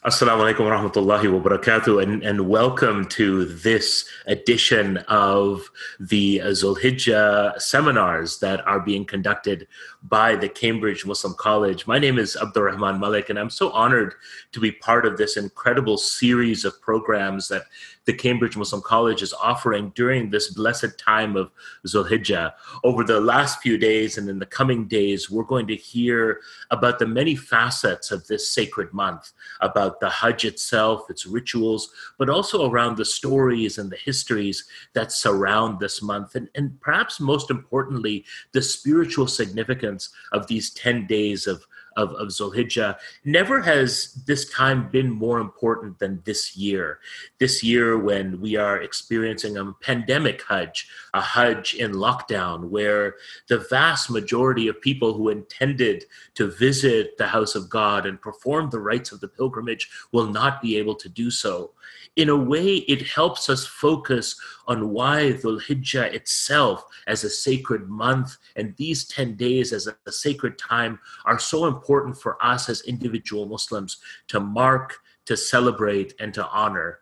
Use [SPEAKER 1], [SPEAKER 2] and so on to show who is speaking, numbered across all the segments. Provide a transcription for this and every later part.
[SPEAKER 1] Assalamu alaikum wa rahmatullahi wa barakatuh, and welcome to this edition of the Dhul Hijjah seminars that are being conducted by the Cambridge Muslim College. My name is Abdul-Rehman Malik, and I'm so honored to be part of this incredible series of programs that the Cambridge Muslim College is offering during this blessed time of Dhul Hijjah. Over the last few days and in the coming days, we're going to hear about the many facets of this sacred month, about the Hajj itself, its rituals, but also around the stories and the histories that surround this month. And perhaps most importantly, the spiritual significance of these 10 days of Dhul Hijjah. Never has this time been more important than this year. This year when we are experiencing a pandemic Hajj, a Hajj in lockdown, where the vast majority of people who intended to visit the house of God and perform the rites of the pilgrimage will not be able to do so. In a way, it helps us focus on why Dhul Hijjah itself as a sacred month and these 10 days as a sacred time are so important for us as individual Muslims to mark, to celebrate, and to honor.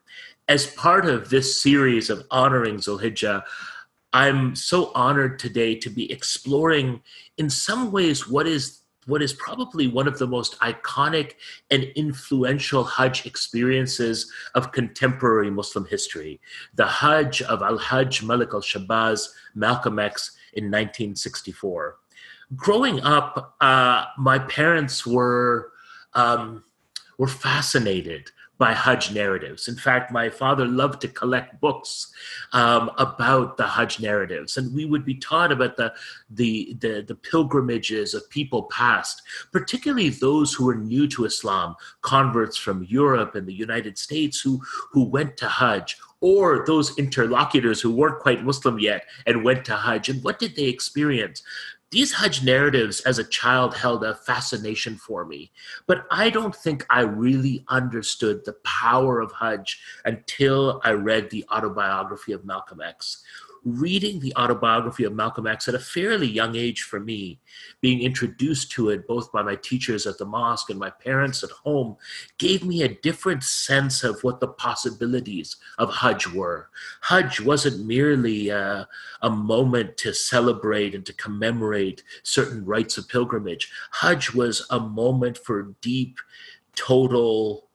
[SPEAKER 1] As part of this series of honoring Dhul Hijjah, I'm so honored today to be exploring in some ways what is probably one of the most iconic and influential Hajj experiences of contemporary Muslim history, the Hajj of Al-Hajj Malik al-Shabazz, Malcolm X, in 1964. Growing up, my parents were fascinated by Hajj narratives. In fact, my father loved to collect books about the Hajj narratives, and we would be taught about the pilgrimages of people past, particularly those who were new to Islam, converts from Europe and the United States who went to Hajj, or those interlocutors who weren't quite Muslim yet and went to Hajj. And what did they experience? These Hajj narratives as a child held a fascination for me, but I don't think I really understood the power of Hajj until I read the autobiography of Malcolm X. Reading the autobiography of Malcolm X at a fairly young age for me, being introduced to it both by my teachers at the mosque and my parents at home, gave me a different sense of what the possibilities of Hajj were. Hajj wasn't merely a moment to celebrate and to commemorate certain rites of pilgrimage. Hajj was a moment for deep, total,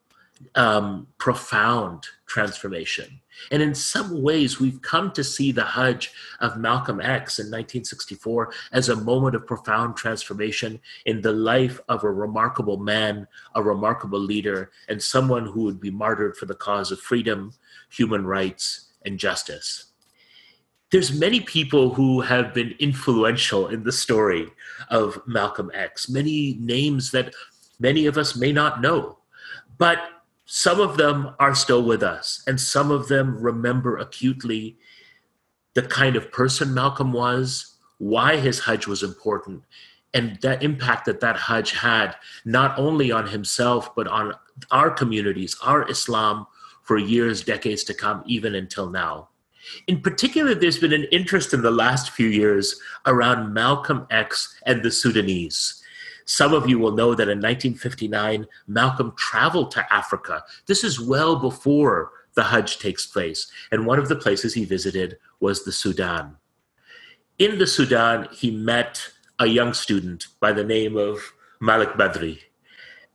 [SPEAKER 1] profound transformation. And in some ways, we've come to see the Hajj of Malcolm X in 1964 as a moment of profound transformation in the life of a remarkable man, a remarkable leader, and someone who would be martyred for the cause of freedom, human rights, and justice. There's many people who have been influential in the story of Malcolm X, many names that many of us may not know, but some of them are still with us, and some of them remember acutely the kind of person Malcolm was, why his Hajj was important, and that impact that Hajj had not only on himself, but on our communities, our Islam, for years, decades to come, even until now. In particular, there's been an interest in the last few years around Malcolm X and the Sudanese. Some of you will know that in 1959, Malcolm traveled to Africa. This is well before the Hajj takes place. And one of the places he visited was the Sudan. In the Sudan, he met a young student by the name of Malik Badri.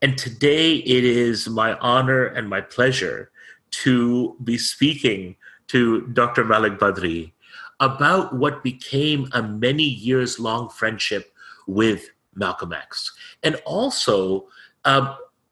[SPEAKER 1] And today it is my honor and my pleasure to be speaking to Dr. Malik Badri about what became a many years long friendship with Malcolm X, and also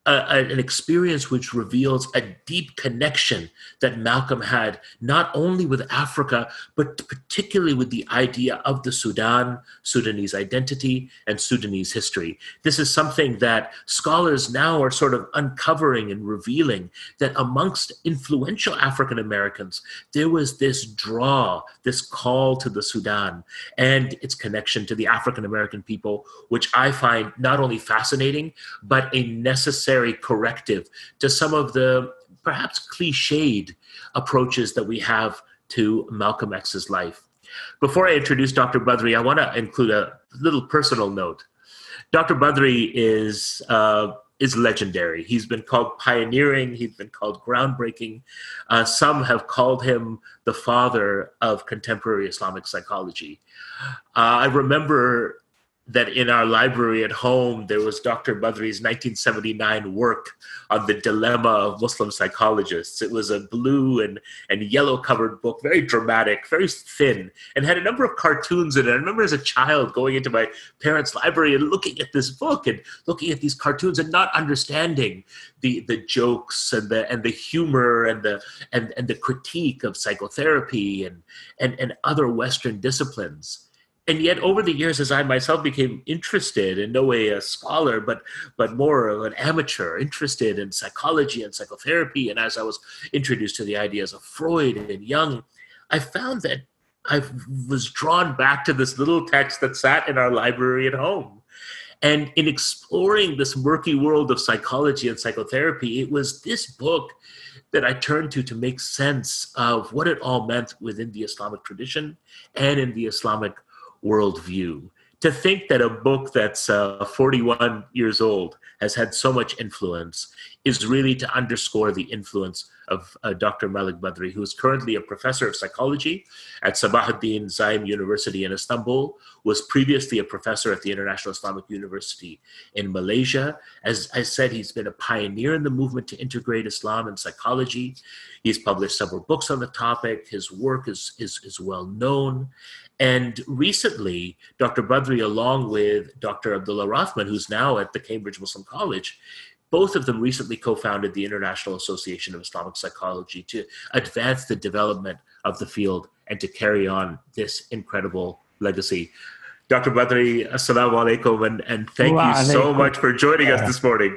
[SPEAKER 1] an experience which reveals a deep connection that Malcolm had not only with Africa, but particularly with the idea of the Sudan, Sudanese identity, and Sudanese history. This is something that scholars now are sort of uncovering and revealing, that amongst influential African Americans, there was this draw, this call to the Sudan and its connection to the African American people, which I find not only fascinating, but a necessary corrective to some of the perhaps cliched approaches that we have to Malcolm X's life. Before I introduce Dr. Badri, I want to include a little personal note. Dr. Badri is is legendary. He's been called pioneering. He's been called groundbreaking. Some have called him the father of contemporary Islamic psychology. I remember that in our library at home, there was Dr. Badri's 1979 work on the dilemma of Muslim psychologists. It was a blue and yellow covered book, very dramatic, very thin, and had a number of cartoons in it. I remember as a child going into my parents' library and looking at this book and looking at these cartoons and not understanding the jokes and the humor and the critique of psychotherapy and other Western disciplines. And yet, over the years, as I myself became interested, in no way a scholar, but more of an amateur, interested in psychology and psychotherapy, and as I was introduced to the ideas of Freud and Jung, I found that I was drawn back to this little text that sat in our library at home. And in exploring this murky world of psychology and psychotherapy, it was this book that I turned to make sense of what it all meant within the Islamic tradition and in the Islamic worldview. To think that a book that's 41 years old has had so much influence is really to underscore the influence of Dr. Malik Badri, who is currently a professor of psychology at Sabahuddin Zaim University in Istanbul, was previously a professor at the International Islamic University in Malaysia. As I said, he's been a pioneer in the movement to integrate Islam and psychology. He's published several books on the topic. His work is well known. And recently, Dr. Badri, along with Dr. Abdul-Rehman, who's now at the Cambridge Muslim College, both of them recently co-founded the International Association of Islamic Psychology to advance the development of the field and to carry on this incredible legacy. Dr. Badri, assalamu alaikum, and thank you so much for joining us this morning.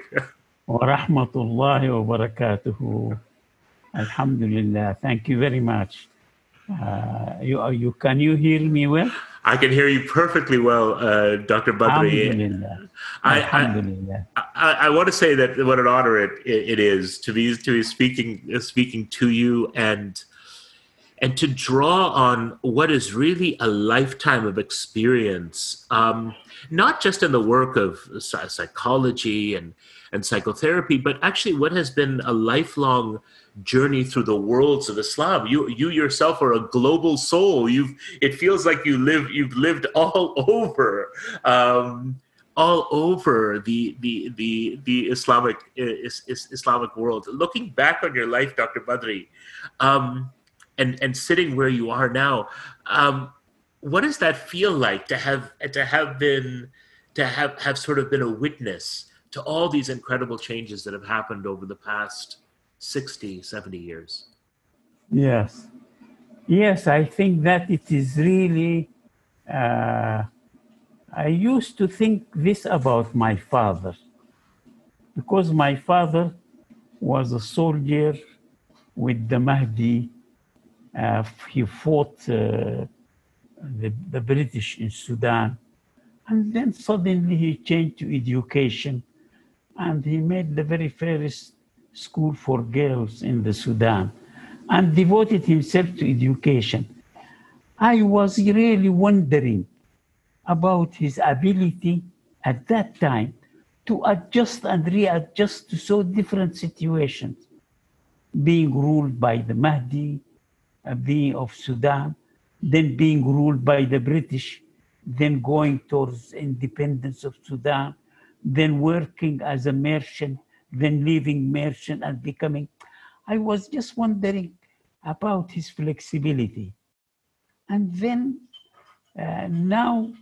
[SPEAKER 2] Wa rahmatullahi wa barakatuhu. Alhamdulillah. Thank you very much. Can you hear me well?
[SPEAKER 1] I can hear you perfectly well, Dr. Badri.
[SPEAKER 2] Alhamdulillah. Alhamdulillah.
[SPEAKER 1] I want to say that what an honor it is to be speaking to you and to draw on what is really a lifetime of experience, not just in the work of psychology and psychotherapy, but actually what has been a lifelong journey through the worlds of Islam. You yourself are a global soul. It feels like you've lived all over the Islamic world. Looking back on your life, Dr. Badri, and sitting where you are now, what does that feel like to have sort of been a witness to all these incredible changes that have happened over the past 60, 70 years?
[SPEAKER 2] Yes. Yes, I think that it is really, I used to think this about my father, because my father was a soldier with the Mahdi. He fought the British in Sudan, and then suddenly he changed to education, and he made the very first school for girls in the Sudan and devoted himself to education. I was really wondering about his ability at that time to adjust and readjust to so different situations, being ruled by the Mahdi, being of Sudan, then being ruled by the British, then going towards independence of Sudan, then working as a merchant, then leaving merchant and becoming. I was just wondering about his flexibility. And then now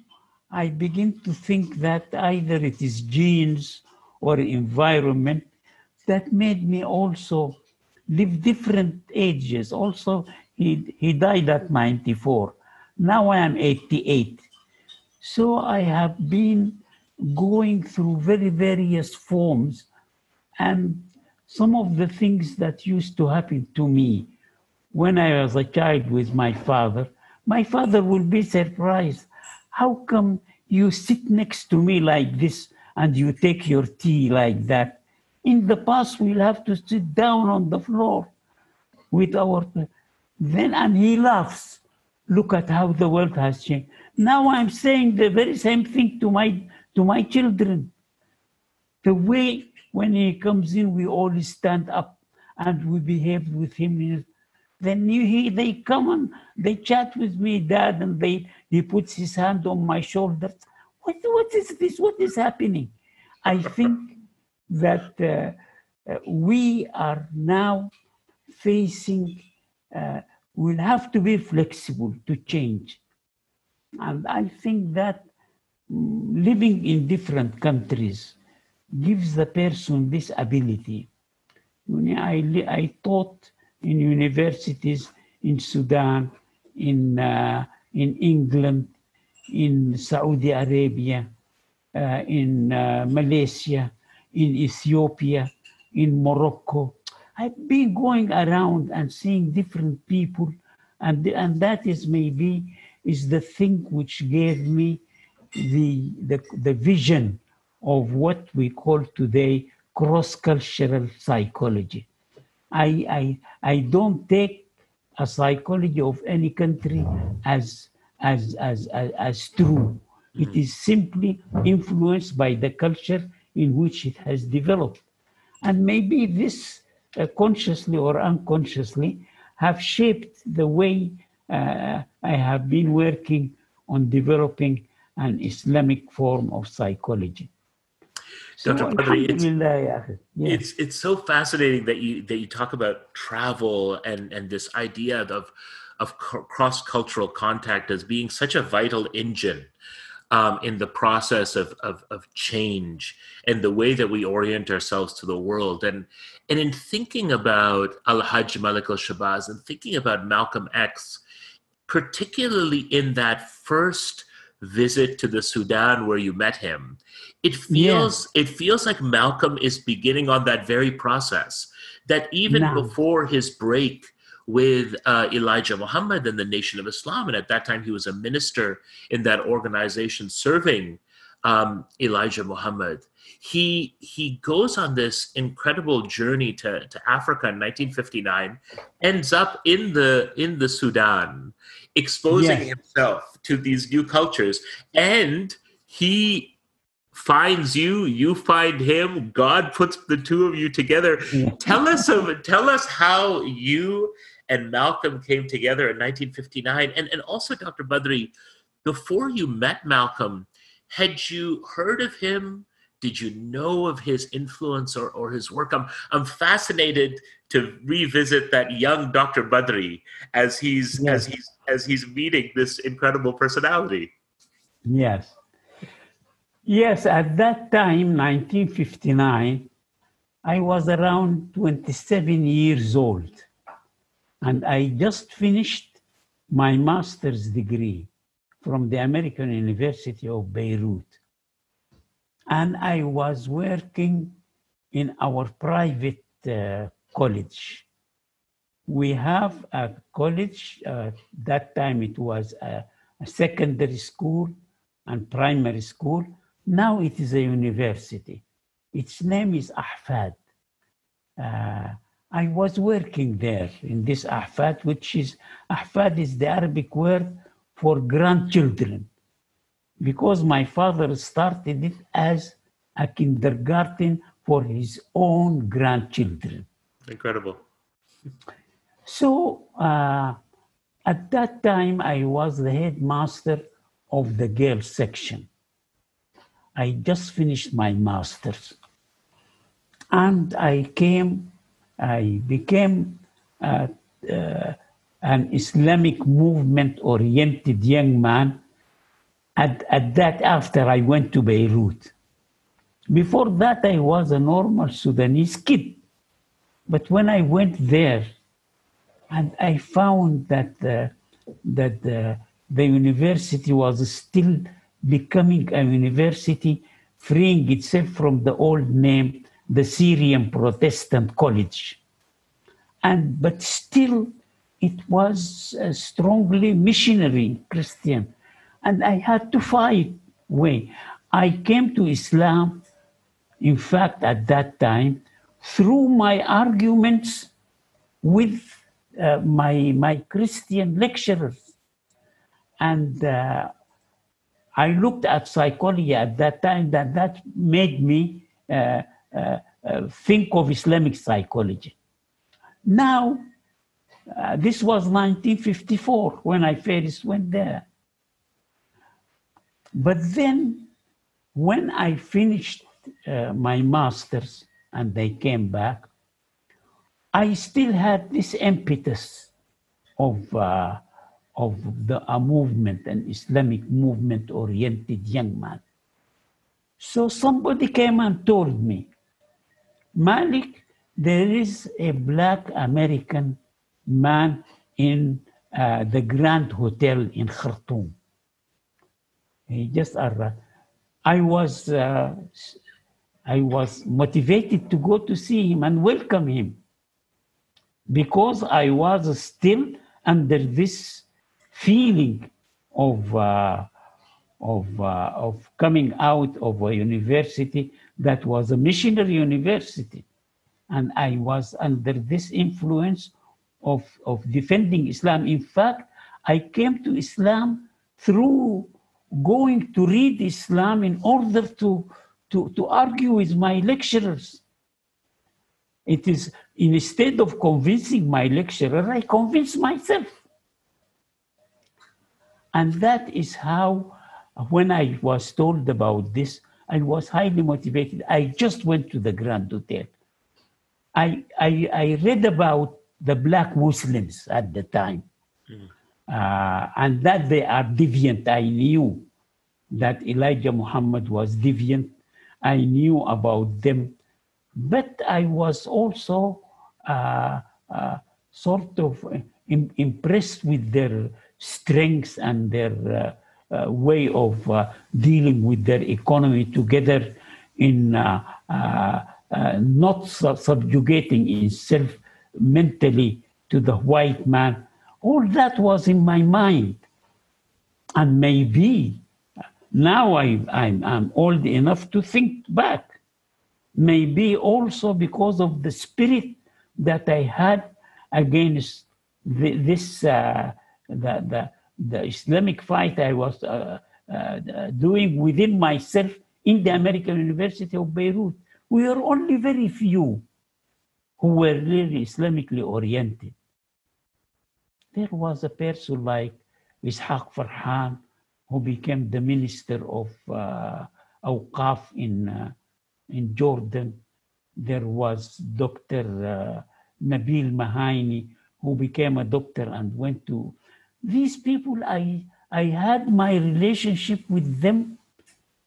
[SPEAKER 2] I begin to think that either it is genes or environment that made me also live different ages. Also, he died at 94. Now I am 88. So I have been going through very various forms, and some of the things that used to happen to me when I was a child with my father will be surprised. How come you sit next to me like this and you take your tea like that? In the past, we'll have to sit down on the floor with our... and he laughs. Look at how the world has changed. Now I'm saying the very same thing to my children. The way When he comes in, we all stand up and we behave with him. Then they come and they chat with me, Dad, and he puts his hand on my shoulder. What is this? What is happening? I think that we are now facing, we'll have to be flexible to change. And I think that living in different countries gives the person this ability. I taught in universities in Sudan, in England, in Saudi Arabia, in Malaysia, in Ethiopia, in Morocco. I've been going around and seeing different people, and that is maybe is the thing which gave me the vision of what we call today cross-cultural psychology. I don't take a psychology of any country as true. It is simply influenced by the culture in which it has developed. And maybe this consciously or unconsciously have shaped the way I have been working on developing an Islamic form of psychology.
[SPEAKER 1] Dr. Badri, it's so fascinating that you talk about travel and this idea of cross-cultural contact as being such a vital engine in the process of change and the way that we orient ourselves to the world. And in thinking about Al-Hajj Malik al-Shabazz and thinking about Malcolm X, particularly in that first visit to the Sudan where you met him, it feels like Malcolm is beginning on that very process, that even before his break with Elijah Muhammad and the Nation of Islam, and at that time he was a minister in that organization serving Elijah Muhammad, he goes on this incredible journey to Africa in 1959, ends up in the Sudan, exposing himself to these new cultures, and he finds you find him. God puts the two of you together. Tell us how you and Malcolm came together in 1959, and also, Dr. Badri, before you met Malcolm, had you heard of him? Did you know of his influence or his work? I'm fascinated to revisit that young Dr. Badri as he's meeting this incredible personality.
[SPEAKER 2] Yes, at that time, 1959, I was around 27 years old, and I just finished my master's degree from the American University of Beirut. And I was working in our private college. We have a college, that time it was a secondary school and primary school. Now it is a university. Its name is Ahfad. I was working there in this Ahfad, Ahfad is the Arabic word for grandchildren, because my father started it as a kindergarten for his own grandchildren.
[SPEAKER 1] Incredible.
[SPEAKER 2] So at that time, I was the headmaster of the girls section. I just finished my master's, and I became an Islamic movement-oriented young man after I went to Beirut. Before that, I was a normal Sudanese kid. But when I went there, and I found that the university was still becoming a university, freeing itself from the old name, the Syrian Protestant College. But still, it was strongly missionary Christian. And I had to fight way. I came to Islam, in fact, at that time, through my arguments with my Christian lecturers. And I looked at psychology at that time, that made me think of Islamic psychology. Now, this was 1954 when I first went there. But then, when I finished my master's and I came back, I still had this impetus of a movement, an Islamic movement-oriented young man. So somebody came and told me, Malik, there is a Black American man in the Grand Hotel in Khartoum. He just arrived. I was motivated to go to see him and welcome him because I was still under this feeling of coming out of a university that was a missionary university. And I was under this influence of defending Islam. In fact, I came to Islam through going to read Islam in order to argue with my lecturers. It is, instead of convincing my lecturer, I convinced myself. And that is how, when I was told about this, I was highly motivated. I just went to the Grand Hotel. I read about the Black Muslims at the time, and that they are deviant. I knew that Elijah Muhammad was deviant. I knew about them, but I was also sort of impressed with their strengths and their way of dealing with their economy together in not subjugating itself mentally to the white man. All that was in my mind. And maybe now I'm old enough to think back. Maybe also because of the spirit that I had against the Islamic fight I was doing within myself in the American University of Beirut. We are only very few who were really Islamically oriented. There was a person like Ishaq Farhan, who became the minister of Awqaf in Jordan. There was Dr. Nabil Mahaini, who became a doctor and went to... These people, I had my relationship with them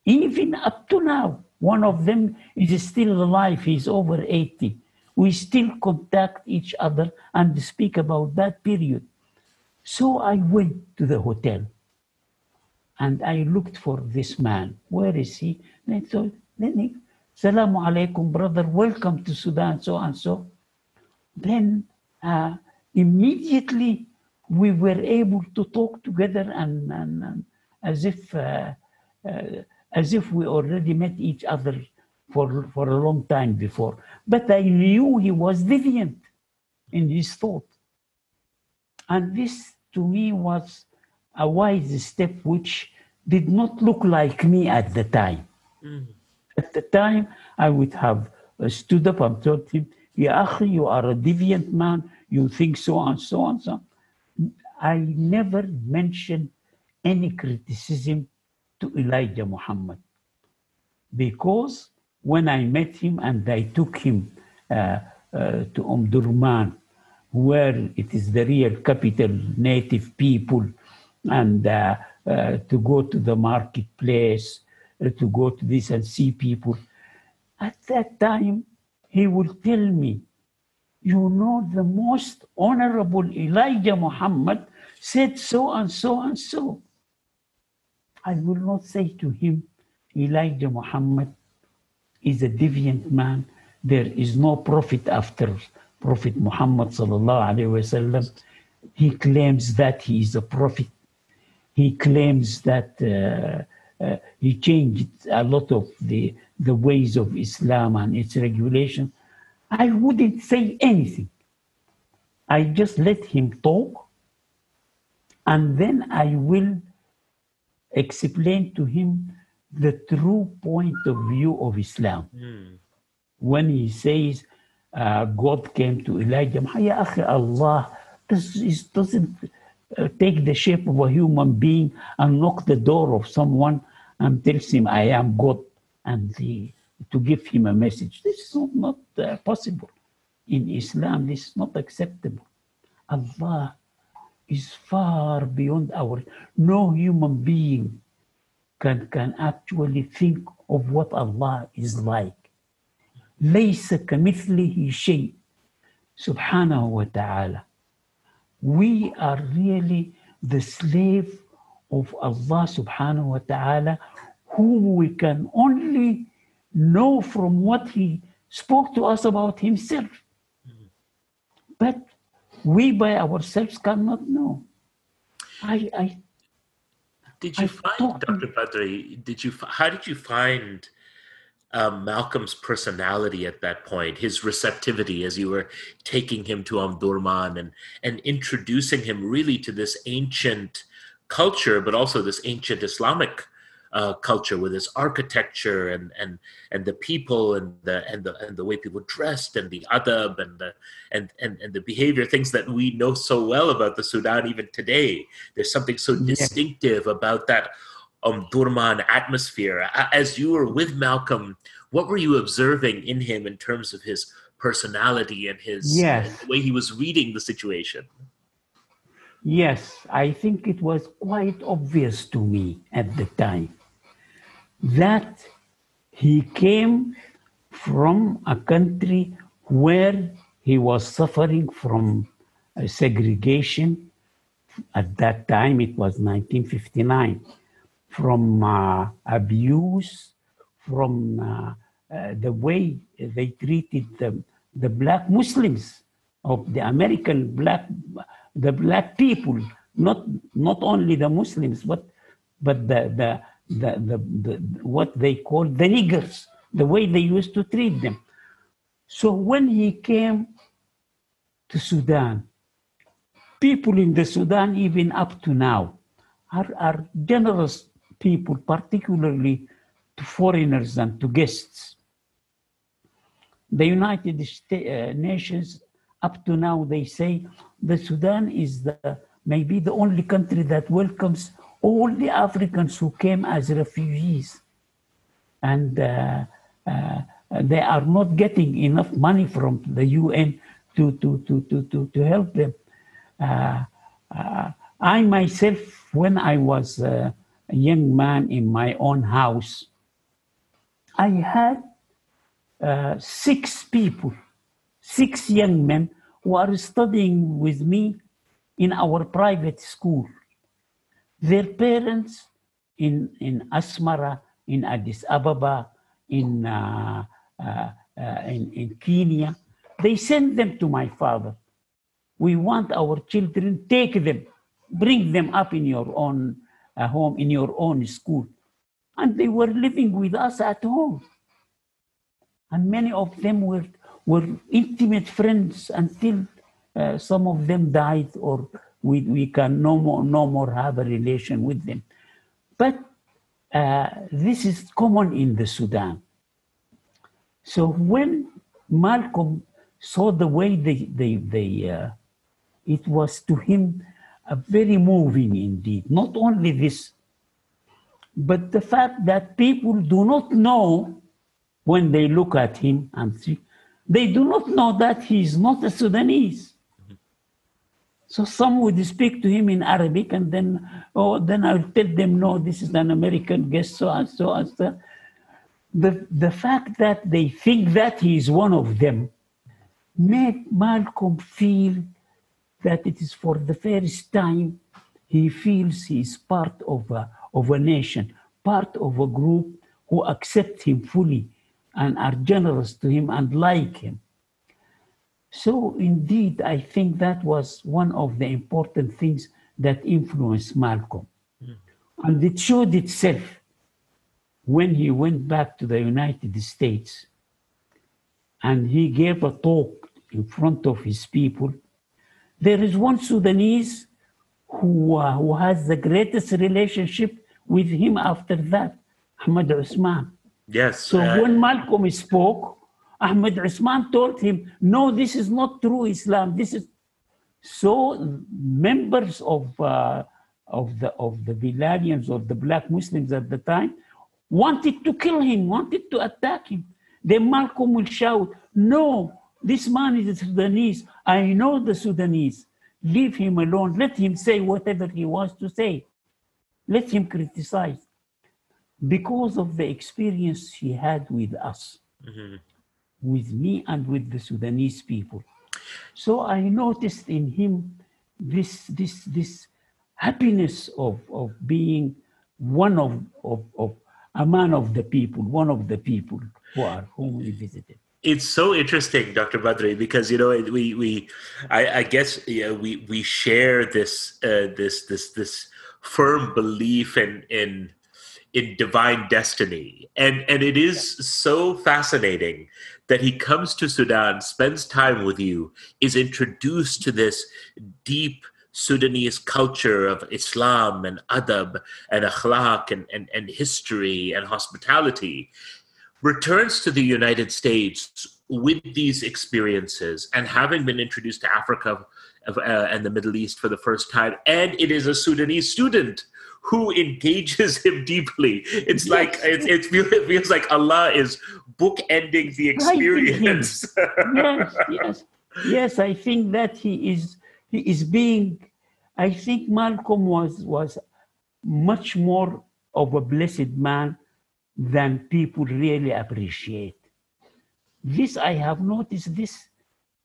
[SPEAKER 2] even up to now. One of them is still alive. He's over 80. We still contact each other and speak about that period. So I went to the hotel and I looked for this man. Where is he? And I told him, Salamu alaikum, brother. Welcome to Sudan, so and so. Then immediately we were able to talk together and as if we already met each other for a long time before. But I knew he was deviant in his thought. And this, to me, was a wise step which did not look like me at the time. At the time, I would have stood up and told him, Ya akhi, you are a deviant man, you think so and so and so. I never mentioned any criticism to Elijah Muhammad, because when I met him and I took him to Abdul-Rehman, where it is the real capital, native people, and to go to the marketplace, to go to this and see people, at that time, he would tell me, you know, the most honorable Elijah Muhammad said so and so and so. I will not say to him, Elijah Muhammad is a deviant man. There is no prophet after Prophet Muhammad sallallahu alaihi wasallam. He claims that he is a prophet. He claims that he changed a lot of the ways of Islam and its regulation. I wouldn't say anything. I just let him talk, and then I will explain to him the true point of view of Islam. when he says God came to Elijah. Ya akhi, Allah doesn't take the shape of a human being and knock the door of someone and tells him, I am God, and to give him a message. This is not possible. In Islam, this is not acceptable. Allah is far beyond no human being can actually think of what Allah is like. ليس كمثله شيء سبحانه وتعالى. We are really the slave of Allah subhanahu wa ta'ala, whom we can only know from what he spoke to us about himself. But we by ourselves cannot know.
[SPEAKER 1] Did you find, Dr. Badri, how did you find Malcolm's personality at that point, his receptivity as you were taking him to Abdul-Rehman and introducing him really to this ancient culture, but also this ancient Islamic culture with its architecture and the people and the way people dressed and the adab and the behavior, things that we know so well about the Sudan even today. There's something so distinctive about that Abdul-Rehman atmosphere. As you were with Malcolm, what were you observing in him in terms of his personality and and the way he was reading the situation?
[SPEAKER 2] Yes, I think it was quite obvious to me at the time that he came from a country where he was suffering from segregation. At that time, it was 1959, from abuse, from the way they treated the black Muslims of the American the black people, not only the Muslims, but the what they call the niggers, the way they used to treat them. So when he came to Sudan, people in the Sudan, even up to now, are generous people, particularly to foreigners and to guests. The United Nations, up to now, they say the Sudan is maybe the only country that welcomes all the Africans who came as refugees. And they are not getting enough money from the UN to help them. I myself, when I was a young man in my own house, I had 6 young men who are studying with me in our private school. Their parents in Asmara, in Addis Ababa, in Kenya, they sent them to my father. We want our children, take them, bring them up in your own home, in your own school. And they were living with us at home. And many of them were intimate friends until some of them died, or we can no more have a relation with them. But this is common in the Sudan. So when Malcolm saw the way it was to him very moving indeed. Not only this, but the fact that people do not know when they look at him and see, they do not know that he is not a Sudanese. So some would speak to him in Arabic, and then I'll tell them, no, this is an American guest, so and so and so. The fact that they think that he is one of them made Malcolm feel that it is for the first time he feels he is part of a nation, part of a group who accept him fully and are generous to him and like him. So indeed, I think that was one of the important things that influenced Malcolm. And it showed itself when he went back to the United States and he gave a talk in front of his people. There is one Sudanese who has the greatest relationship with him after that, Ahmad Usman.
[SPEAKER 1] Yes.
[SPEAKER 2] So when Malcolm spoke, Ahmed Usman told him, no, this is not true Islam. This is so members of the Bilalians or the black Muslims at the time wanted to kill him, wanted to attack him. Then Malcolm will shout, no, this man is Sudanese. I know the Sudanese. Leave him alone. Let him say whatever he wants to say. Let him criticize. Because of the experience he had with us, with me and with the Sudanese people. So I noticed in him this happiness of being one of a man of the people, one of the people whom we visited.
[SPEAKER 1] It's so interesting, Dr. Badri, because I guess we share this firm belief in divine destiny, and it is so fascinating that he comes to Sudan, spends time with you, is introduced to this deep Sudanese culture of Islam and adab and akhlaq and history and hospitality, returns to the United States with these experiences and having been introduced to Africa and the Middle East for the first time. And it is a Sudanese student who engages him deeply. It's like, it feels like Allah is bookending the experience.
[SPEAKER 2] Yes, I think that he is being, I think Malcolm was much more of a blessed man than people really appreciate. This, I have noticed this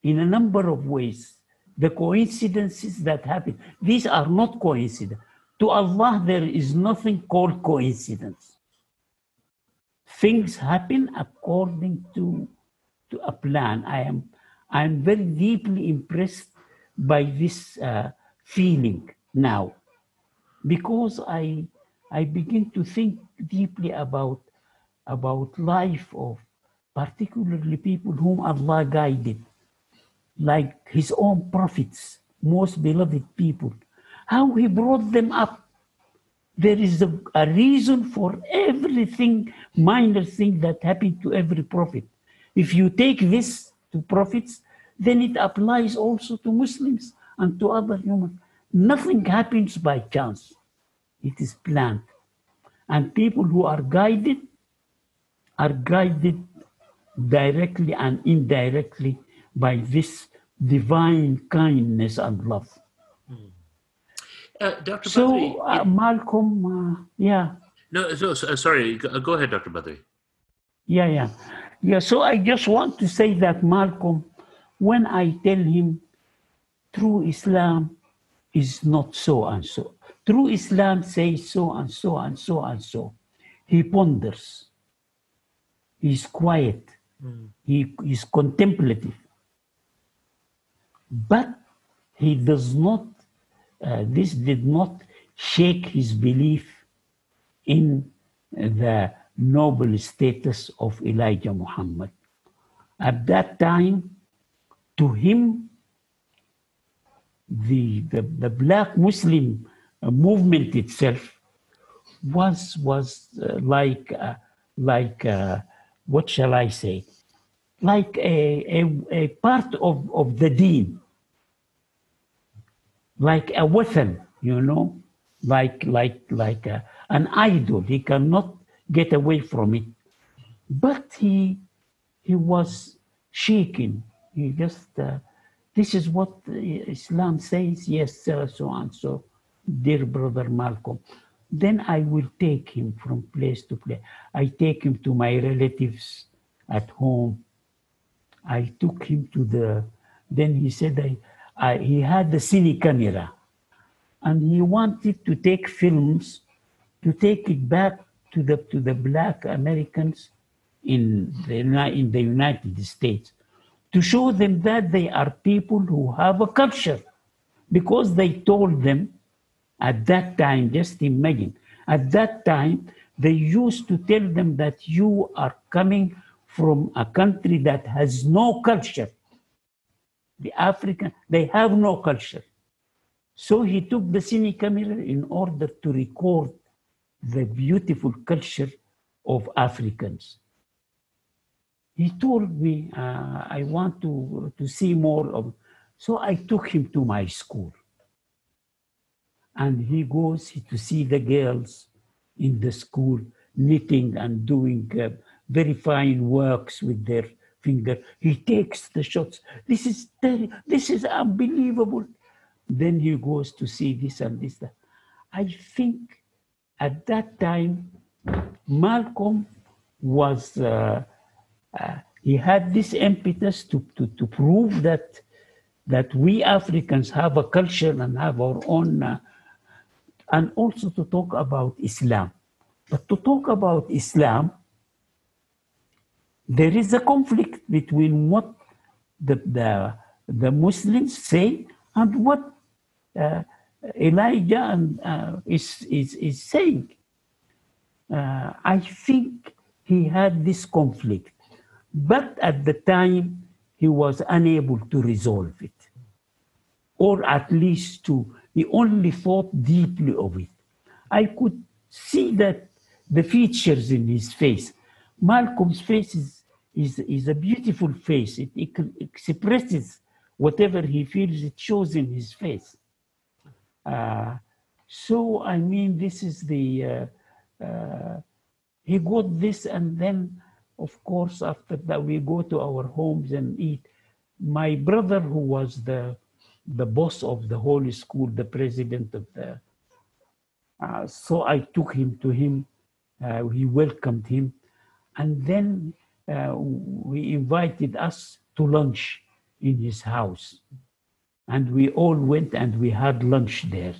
[SPEAKER 2] in a number of ways. The coincidences that happen, these are not coincidence. To Allah, there is nothing called coincidence. Things happen according to a plan. I am very deeply impressed by this feeling now, because I begin to think deeply about life of particularly people whom Allah guided, like his own prophets, most beloved people, how he brought them up. There is a reason for everything, minor thing that happened to every prophet. If you take this to prophets, then it applies also to Muslims and to other humans. Nothing happens by chance. It is planned. And people who are guided directly and indirectly by this divine kindness and love.
[SPEAKER 1] Dr.
[SPEAKER 2] So,
[SPEAKER 1] Badri,
[SPEAKER 2] Malcolm,
[SPEAKER 1] No, sorry. Go ahead, Dr. Badri.
[SPEAKER 2] Yeah. So I just want to say that Malcolm, when I tell him true Islam is not so and so, true Islam says so and so and so and so, he ponders. He's quiet. He is contemplative. But he does not, this did not shake his belief in the noble status of Elijah Muhammad. At that time, to him, the black Muslim movement itself was like what shall I say? Like a part of the deen, like a weapon, like an idol. He cannot get away from it. But he was shaken. He just, this is what Islam says. Yes, sir, so and so, dear brother Malcolm. Then I will take him from place to place. I take him to my relatives at home. I took him to then he said he had the cine camera, and he wanted to take films, to take it back to the black Americans in the United States, to show them that they are people who have a culture, because they told them at that time, just imagine, at that time, they used to tell them that you are coming from a country that has no culture. The African, they have no culture. So he took the cine camera in order to record the beautiful culture of Africans. He told me, I want to see more of, so I took him to my school. And he goes to see the girls in the school knitting and doing very fine works with their finger. He takes the shots. This is unbelievable. Then he goes to see this and this. That. I think at that time, Malcolm was, he had this impetus to prove that we Africans have a culture and have our own, and also to talk about Islam. But to talk about Islam, there is a conflict between what the Muslims say and what Elijah is saying. I think he had this conflict, but at the time he was unable to resolve it, or at least he only thought deeply of it. I could see that the features in his face. Malcolm's face is a beautiful face. It expresses whatever he feels, it shows in his face. So, I mean, this is the, he got this, and then, of course, after that, we go to our homes and eat. My brother, who was the boss of the whole school, the president of the, so I took him to him, he welcomed him, and then we invited us to lunch in his house. And we all went and we had lunch there.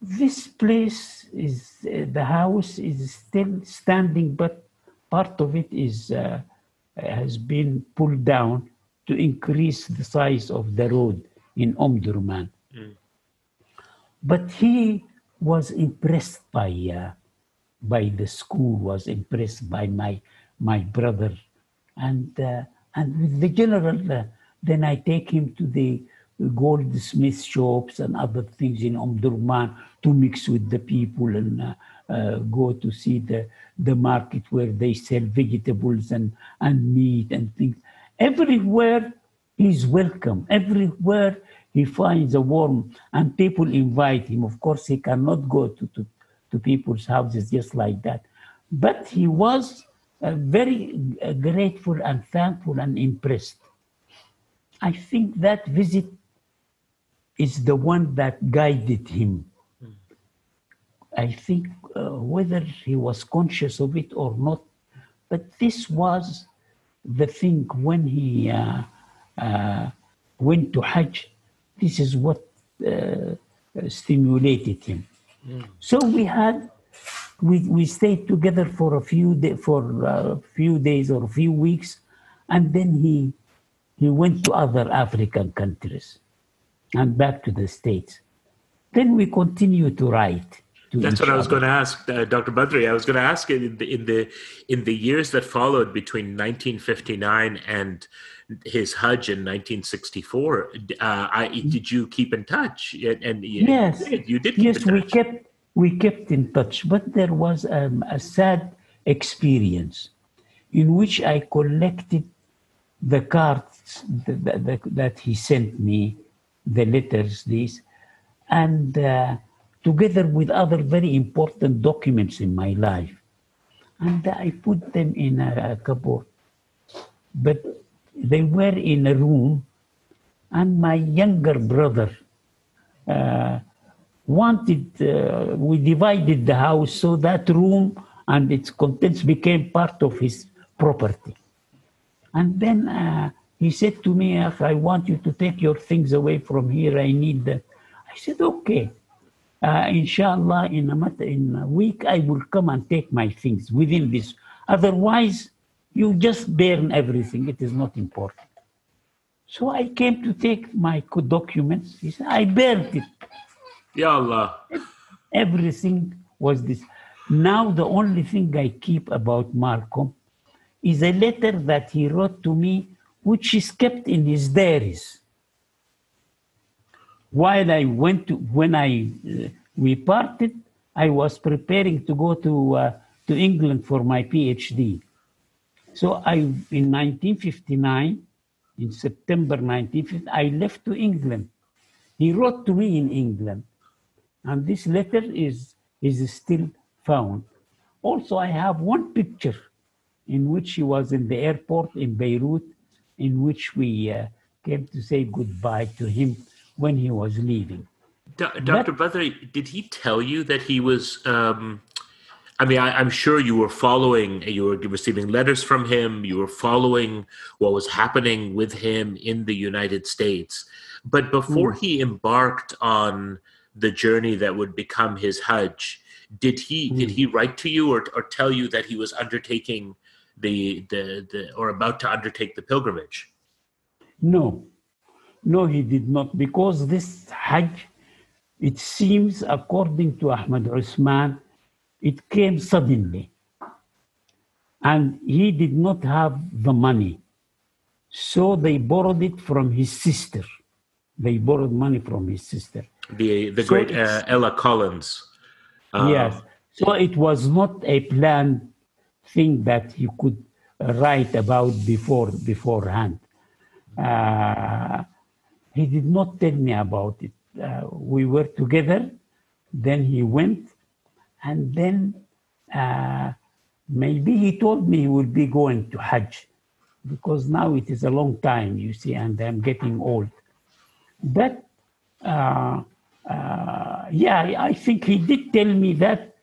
[SPEAKER 2] This place is, the house is still standing, but part of it is has been pulled down to increase the size of the road in Omdurman. But he was impressed by the school, was impressed by my brother, and with the general. Then I take him to the goldsmith shops and other things in Omdurman to mix with the people and go to see the market where they sell vegetables and meat and things. Everywhere he's welcome. Everywhere he finds a warm, and people invite him. Of course, he cannot go to people's houses just like that. But he was very grateful and thankful and impressed. I think that visit is the one that guided him. I think whether he was conscious of it or not, but this was the thing when he went to Hajj. This is what stimulated him. So we stayed together for a few days or a few weeks, and then he went to other African countries and back to the States. Then we continued to write.
[SPEAKER 1] That's what I was going to ask, Dr. Badri. I was going to ask in the years that followed between 1959 and his Hajj in 1964. Did you keep in touch? And
[SPEAKER 2] yes,
[SPEAKER 1] you did. Keep in touch.
[SPEAKER 2] we kept in touch, but there was a sad experience in which I collected the cards that he sent me, the letters, these, and together with other very important documents in my life. And I put them in a cupboard. But they were in a room, and my younger brother we divided the house, so that room and its contents became part of his property. And then he said to me, I want you to take your things away from here. I need them. I said, okay. Inshallah, in a week, I will come and take my things within this. Otherwise, you just burn everything. It is not important. So I came to take my documents. He said, I burned it.
[SPEAKER 1] Ya Allah.
[SPEAKER 2] Everything was this. Now the only thing I keep about Malcolm is a letter that he wrote to me, which is kept in his diaries. While we parted, I was preparing to go to to England for my PhD. So in 1959, in September 1950, I left to England. He wrote to me in England, and this letter is still found. Also, I have one picture in which he was in the airport in Beirut, in which we came to say goodbye to him when he was leaving.
[SPEAKER 1] Dr. Badri, did he tell you that he was? I mean, I'm sure you were following. You were receiving letters from him. You were following what was happening with him in the United States. But before he embarked on the journey that would become his Hajj, did he write to you or tell you that he was undertaking or about to undertake the pilgrimage?
[SPEAKER 2] No, he did not, because this Hajj, it seems, according to Ahmad Usman, it came suddenly, and he did not have the money, so they borrowed it from his sister. They borrowed money from his sister.
[SPEAKER 1] The great Ella Collins.
[SPEAKER 2] Yes. So it was not a planned thing that he could write about beforehand. He did not tell me about it. We were together, then he went, and then maybe he told me he would be going to Hajj, because now it is a long time, you see, and I'm getting old. But I think he did tell me that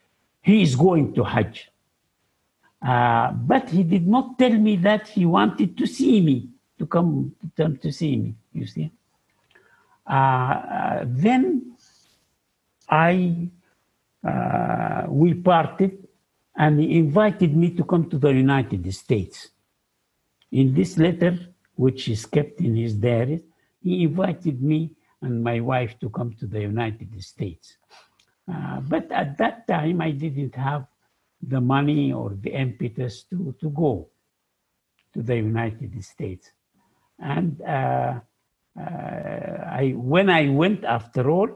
[SPEAKER 2] he is going to Hajj. But he did not tell me that he wanted to see me, to come to see me, you see. Then we parted, and he invited me to come to the United States. In this letter, which is kept in his diary, he invited me and my wife to come to the United States. But at that time, I didn't have the money or the impetus to go to the United States. And when I went, after all,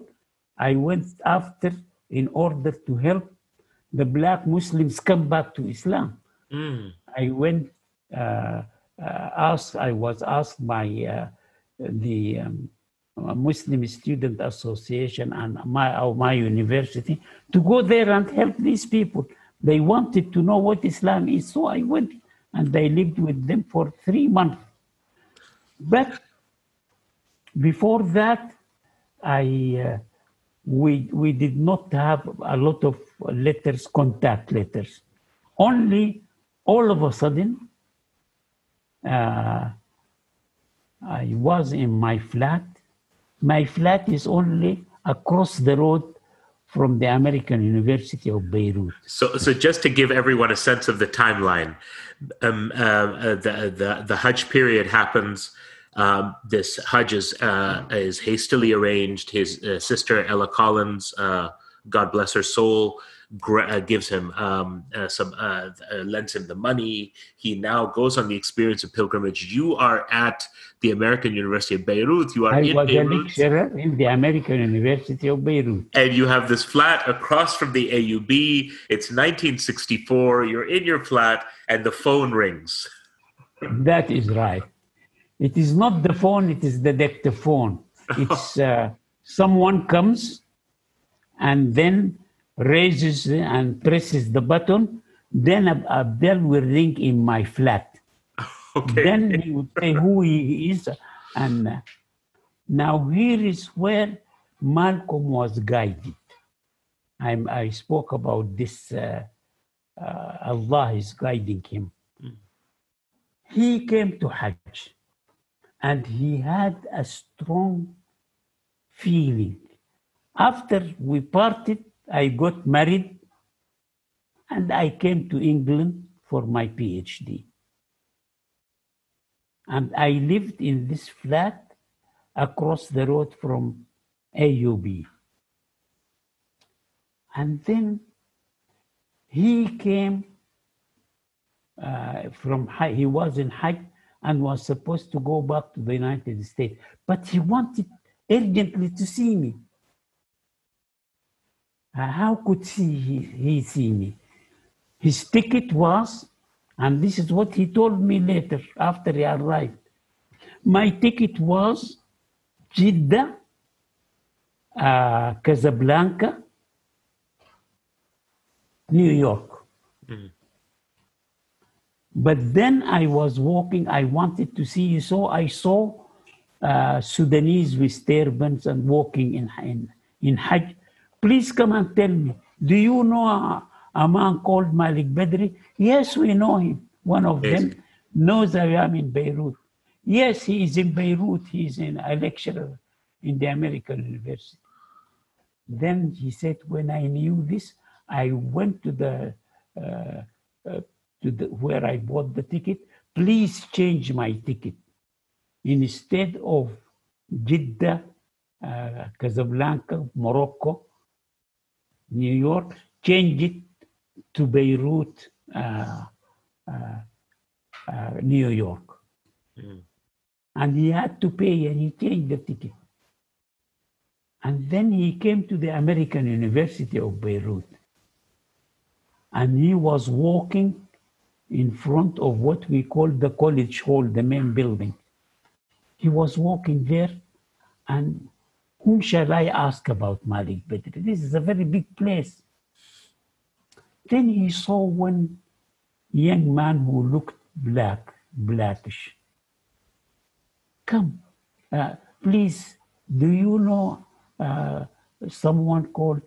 [SPEAKER 2] I went after in order to help the Black Muslims come back to Islam. I went, I was asked by the Muslim Student Association and my university to go there and help these people. They wanted to know what Islam is, so I went and I lived with them for 3 months. But before that, we did not have a lot of letters, contact letters. Only all of a sudden, I was in my flat. My flat is only across the road from the American University of Beirut.
[SPEAKER 1] So just to give everyone a sense of the timeline, the Hajj period happens. This Hajj is hastily arranged. His sister Ella Collins, God bless her soul, gives him lends him the money. He now goes on the experience of pilgrimage. You are at the American University of Beirut. You are in Beirut.
[SPEAKER 2] I was a lecturer in the American University of Beirut.
[SPEAKER 1] And you have this flat across from the AUB. It's 1964. You're in your flat, and the phone rings.
[SPEAKER 2] That is right. It is not the phone, it is the dictaphone. It's someone comes and then raises and presses the button, then a bell will ring in my flat.
[SPEAKER 1] Okay.
[SPEAKER 2] Then he would say who he is. And now here is where Malcolm was guided. I spoke about this, Allah is guiding him. He came to Hajj. And he had a strong feeling. After we parted, I got married, and I came to England for my PhD. And I lived in this flat across the road from AUB. And then he came he was in Hajj, and was supposed to go back to the United States. But he wanted urgently to see me. How could he see me? His ticket was, and this is what he told me later after he arrived, my ticket was Jeddah, Casablanca, New York. But then I was walking, I wanted to see, so I saw Sudanese with turbans and walking in Hajj. Please come and tell me, do you know a man called Malik Badri? Yes, we know him. One of them knows I am in Beirut. Yes, he is in Beirut. He is a lecturer in the American University. Then he said, when I knew this, I went to where I bought the ticket. Please change my ticket. Instead of Jeddah, Casablanca, Morocco, New York, change it to Beirut, New York. And he had to pay, and he changed the ticket. And then he came to the American University of Beirut. And he was walking in front of what we call the college hall, the main building. He was walking there, and whom shall I ask about Malik Badri? This is a very big place. Then he saw one young man who looked blackish. Come, please, do you know someone called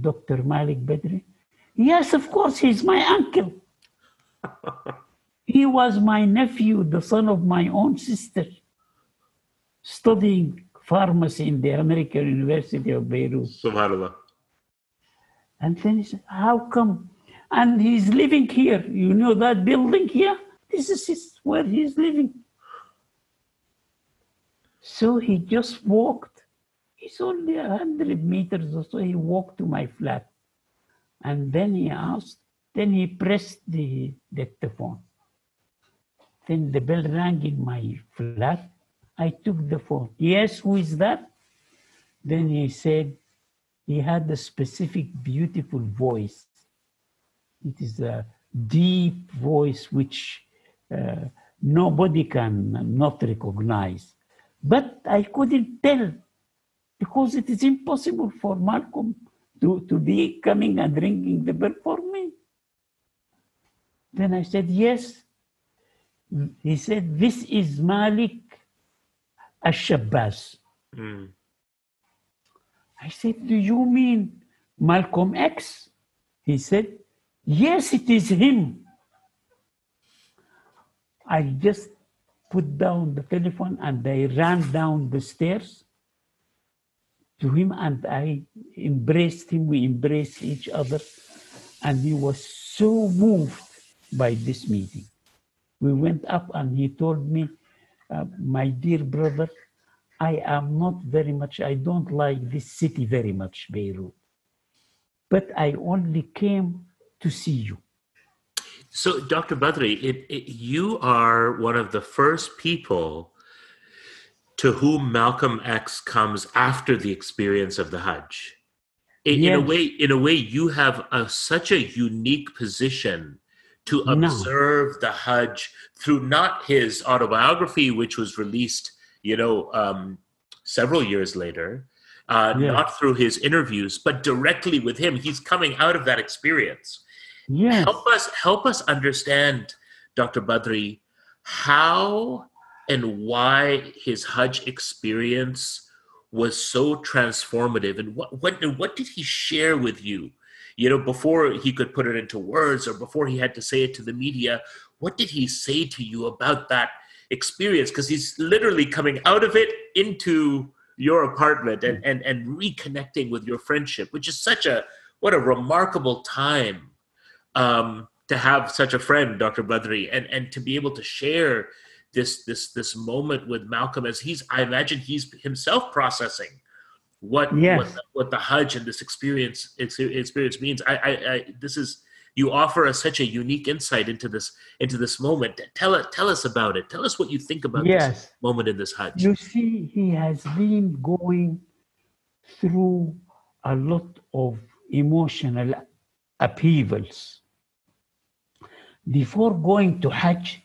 [SPEAKER 2] Dr. Malik Badri? Yes, of course, he's my uncle. He was my nephew, the son of my own sister, studying pharmacy in the American University of Beirut.
[SPEAKER 1] Subhanallah.
[SPEAKER 2] And then he said, how come? And he's living here. You know that building here? This is where he's living. So he just walked. It's only 100 meters or so. He walked to my flat. And then he asked, then he pressed the dictaphone. Then the bell rang in my flat. I took the phone. Yes, who is that? Then he said, he had a specific, beautiful voice. It is a deep voice which nobody can not recognize. But I couldn't tell, because it is impossible for Malcolm to be coming and ringing the bell for me. Then I said, yes. He said, this is Malik Al-Shabbas. I said, do you mean Malcolm X? He said, yes, it is him. I just put down the telephone and I ran down the stairs to him and I embraced him. We embraced each other, and he was so moved by this meeting. We went up and he told me, my dear brother, I don't like this city very much, Beirut, but I only came to see you.
[SPEAKER 1] So, Dr. Badri, you are one of the first people to whom Malcolm X comes after the experience of the Hajj. In a way, you have such a unique position to observe the Hajj through not his autobiography, which was released, several years later, not through his interviews, but directly with him. He's coming out of that experience.
[SPEAKER 2] Yes.
[SPEAKER 1] Help us understand, Dr. Badri, how and why his Hajj experience was so transformative, and what did he share with you? Before he could put it into words or before he had to say it to the media, what did he say to you about that experience? Because he's literally coming out of it into your apartment and reconnecting with your friendship, which is what a remarkable time to have such a friend, Dr. Badri, and to be able to share this moment with Malcolm as I imagine he's himself processing what the Hajj and this experience means. You offer us such a unique insight into this moment. Tell us about it. Tell us what you think about this moment in this Hajj.
[SPEAKER 2] You see, he has been going through a lot of emotional upheavals. Before going to Hajj,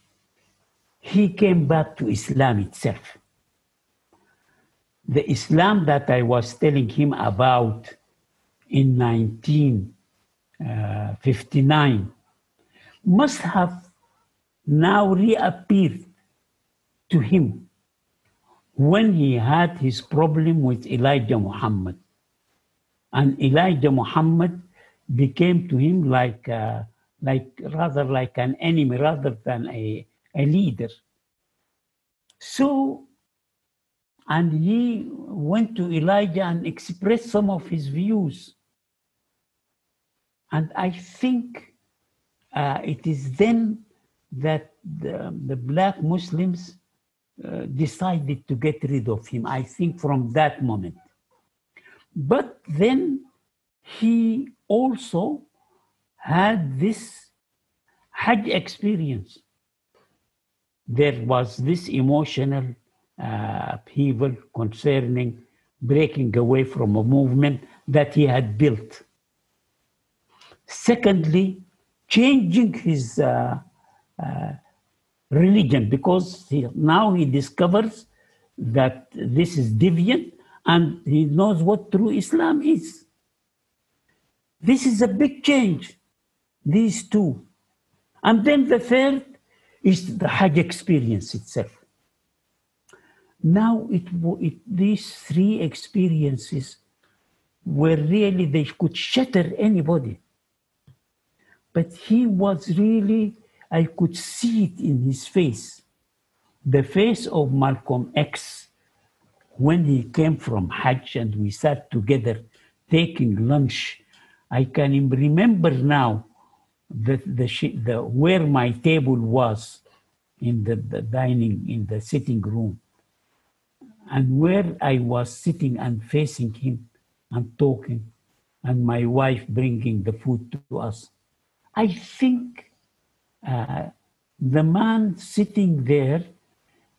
[SPEAKER 2] he came back to Islam itself. The Islam that I was telling him about in 1959 must have now reappeared to him when he had his problem with Elijah Muhammad. And Elijah Muhammad became to him rather like an enemy rather than a leader. So, and he went to Elijah and expressed some of his views. And I think it is then that the black Muslims decided to get rid of him, I think from that moment. But then he also had this Hajj experience. There was this emotional upheaval concerning breaking away from a movement that he had built. Secondly, changing his religion, because now he discovers that this is deviant and he knows what true Islam is. This is a big change, these two. And then the third is the Hajj experience itself. Now, these three experiences were really, they could shatter anybody. But he was really, I could see it in his face. The face of Malcolm X when he came from Hajj and we sat together taking lunch. I can remember now where my table was in the dining, in the sitting room, and where I was sitting and facing him and talking, and my wife bringing the food to us. I think the man sitting there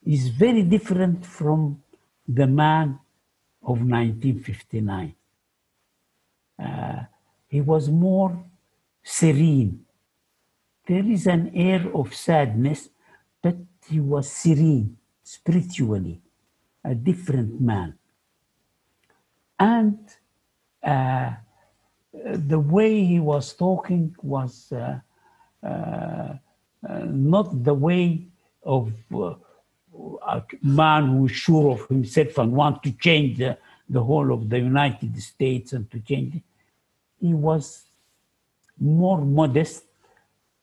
[SPEAKER 2] is very different from the man of 1959. He was more serene. There is an air of sadness, but he was serene, spiritually, a different man. And the way he was talking was not the way of a man who is sure of himself and wants to change the whole of the United States and to change it. He was more modest,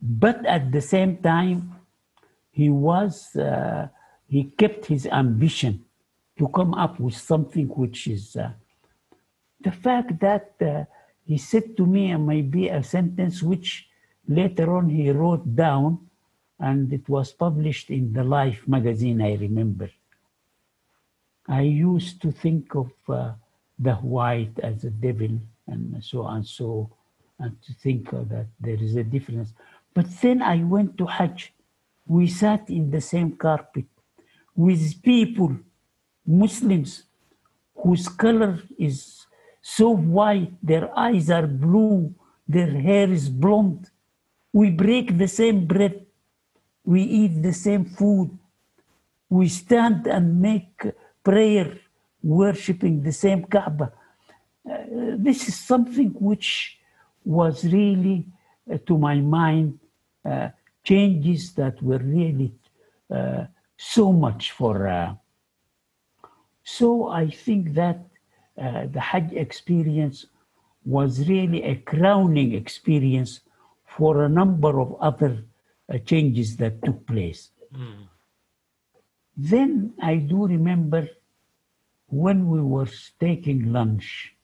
[SPEAKER 2] but at the same time, he kept his ambition to come up with something which is the fact that he said to me, maybe a sentence which later on he wrote down, and it was published in the Life magazine, I remember. I used to think of the white as a devil and so and so, and to think that there is a difference. But then I went to Hajj. We sat in the same carpet with people, Muslims, whose color is so white, their eyes are blue, their hair is blonde. We break the same bread. We eat the same food. We stand and make prayer, worshipping the same Kaaba. This is something which was really, to my mind, changes that were really so much for. So I think that the Hajj experience was really a crowning experience for a number of other changes that took place. Mm. Then I do remember when we were taking lunch,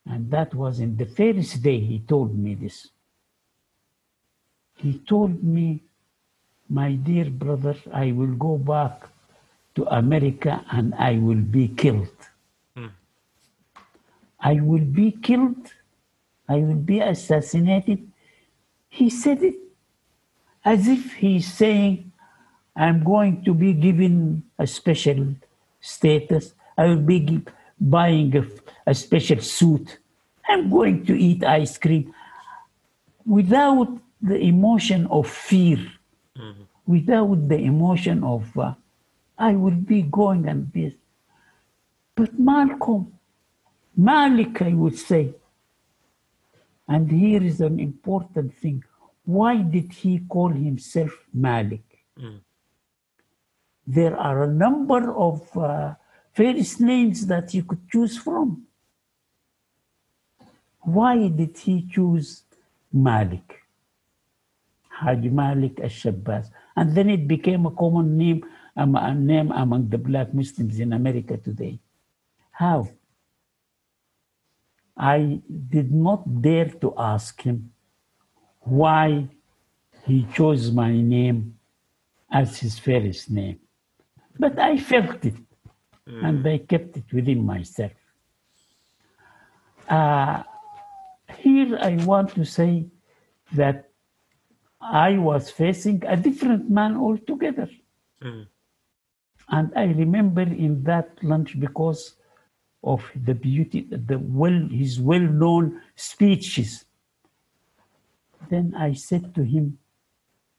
[SPEAKER 2] and that was in the first day he told me this. He told me, my dear brother, I will go back to America and I will be killed. I will be killed. I will be assassinated. He said it as if he's saying, I'm going to be given a special status. I will be buying a special suit. I'm going to eat ice cream without the emotion of fear, without the emotion of, I will be going and this. But Malik, I would say, and here is an important thing. Why did he call himself Malik? There are a number of first names that you could choose from. Why did he choose Malik? Hajj Malik al-Shabbas. And then it became a common name, a name among the black Muslims in America today. How? I did not dare to ask him why he chose my name as his first name. But I felt it, and I kept it within myself. Here I want to say that I was facing a different man altogether. And I remember in that lunch, because of the beauty, his well-known speeches. Then I said to him,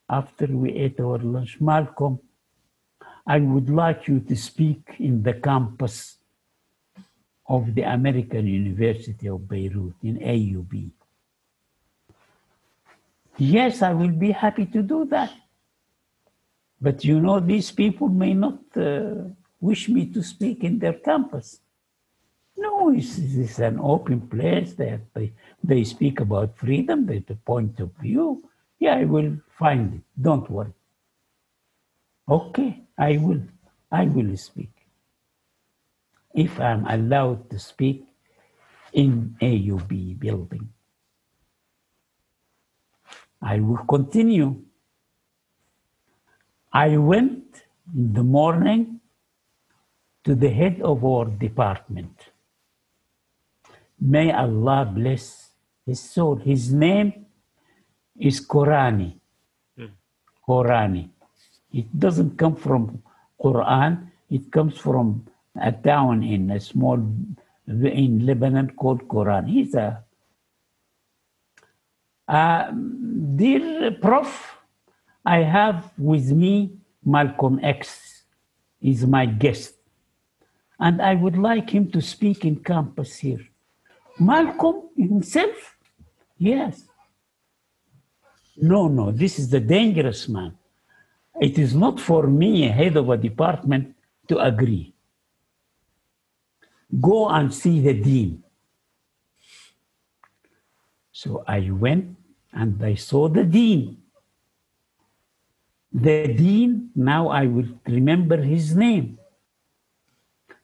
[SPEAKER 2] after we ate our lunch, Malcolm, I would like you to speak in the campus of the American University of Beirut, in AUB. Yes, I will be happy to do that. But you know, these people may not wish me to speak in their campus. No, it's an open place that they speak about freedom, the point of view. Yeah, I will find it. Don't worry. Okay, I will speak. If I'm allowed to speak in AUB building, I will continue. I went in the morning to the head of our department. May Allah bless his soul. His name is Qurani. Qurani. It doesn't come from Quran. It comes from a town in Lebanon called Quran. He's a dear Prof, I have with me Malcolm X. Is my guest. And I would like him to speak in campus here. Malcolm himself? Yes. No, this is the dangerous man. It is not for me, head of a department, to agree. Go and see the dean. So I went and I saw the dean. The dean, now I will remember his name.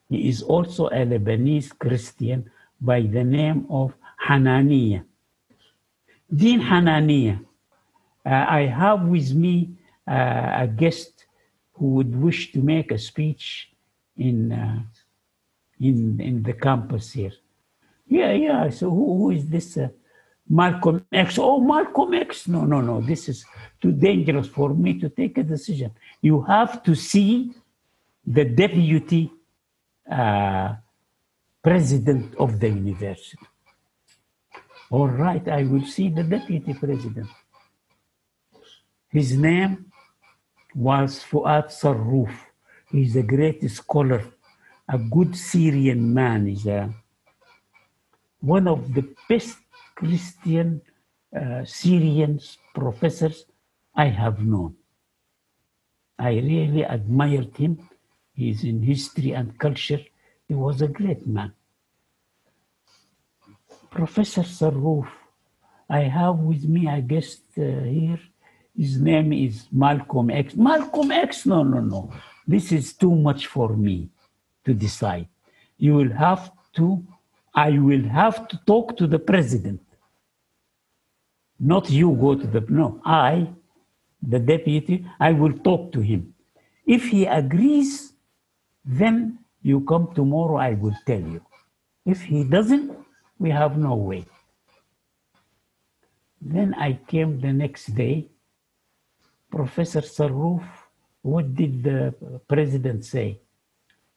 [SPEAKER 2] He is also a Lebanese Christian by the name of Hananiah. Dean Hananiah. I have with me a guest who would wish to make a speech in the campus here. Yeah. So who is this? Malcolm X. Oh, Malcolm X. No. This is too dangerous for me to take a decision. You have to see the deputy president of the university. All right, I will see the deputy president. His name was Fuad Sarrouf. He's a great scholar, a good Syrian man. He's one of the best Christian Syrian professors I have known. I really admired him. He's in history and culture. He was a great man. Professor Sarrouf, I have with me a guest here. His name is Malcolm X. Malcolm X? No. This is too much for me to decide. I will have to talk to the president. Not you go to the deputy, I will talk to him. If he agrees, then you come tomorrow, I will tell you. If he doesn't, we have no way. Then I came the next day. Professor Sarrouf, what did the president say?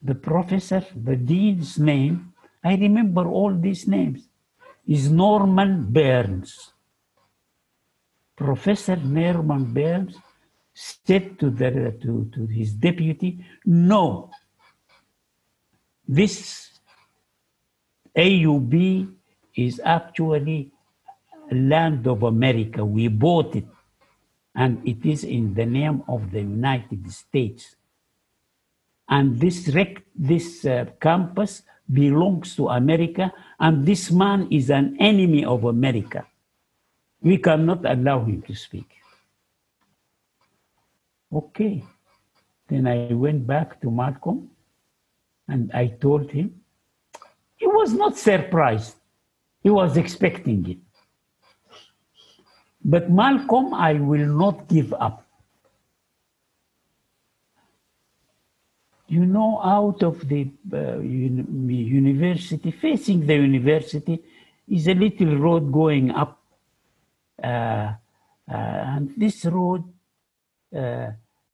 [SPEAKER 2] The professor, the dean's name, I remember all these names, is Norman Burns. Professor Norman Burns said to his deputy, no, this AUB is actually land of America. We bought it, and it is in the name of the United States. And this campus belongs to America, and this man is an enemy of America. We cannot allow him to speak. Okay. Then I went back to Malcolm, and I told him. He was not surprised. He was expecting it. But Malcolm, I will not give up. You know, out of the university, facing the university, is a little road going up. And this road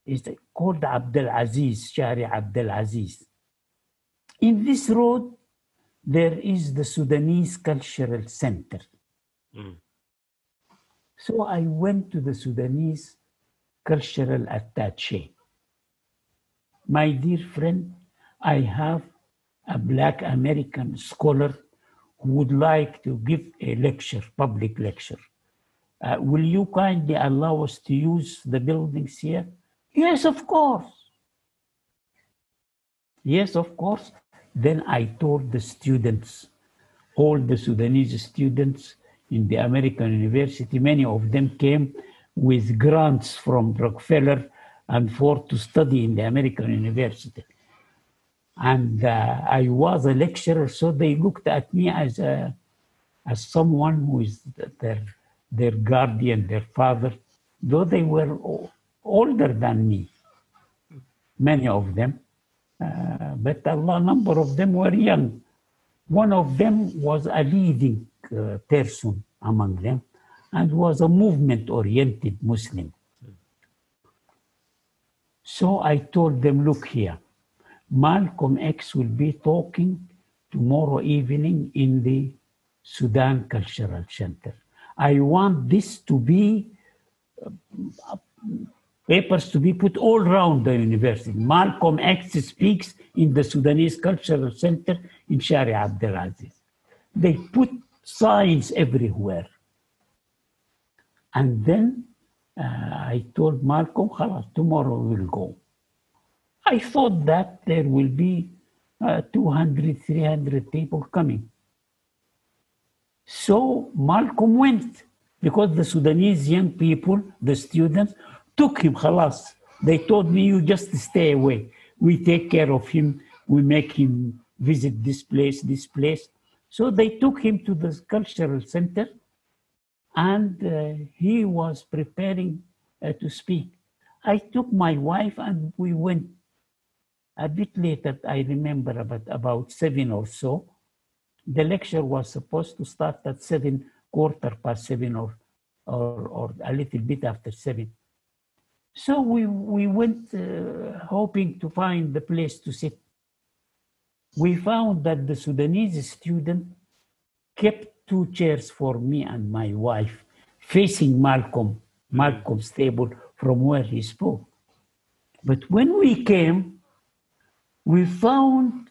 [SPEAKER 2] is called Abdul-Aziz, Shari Abdul-Aziz. In this road, there is the Sudanese Cultural Center. Mm. So I went to the Sudanese Cultural Attaché. My dear friend, I have a Black American scholar who would like to give a lecture, public lecture. Will you kindly allow us to use the buildings here? Yes, of course. Yes, of course. Then I told the students, all the Sudanese students in the American University, many of them came with grants from Rockefeller and Ford to study in the American University. And I was a lecturer, so they looked at me as someone who is their guardian, their father, though they were older than me, many of them. But a number of them were young. One of them was a leading person among them and was a movement-oriented Muslim. So I told them, look here, Malcolm X will be talking tomorrow evening in the Sudan Cultural Center. I want this to be papers to be put all around the university. Malcolm X speaks in the Sudanese Cultural Center in Shari Abdul-Aziz. They put signs everywhere. And then I told Malcolm, tomorrow we'll go. I thought that there will be 200, 300 people coming. So Malcolm went because the Sudanese young people, the students, took him, khalas. They told me, you just stay away. We take care of him. We make him visit this place, this place. So they took him to the cultural center and he was preparing to speak. I took my wife and we went. A bit later, I remember about 7 or so. The lecture was supposed to start at 7, 7:15 or a little bit after 7. So we went hoping to find the place to sit. We found that the Sudanese student kept 2 chairs for me and my wife facing Malcolm's table from where he spoke. But when we came, we found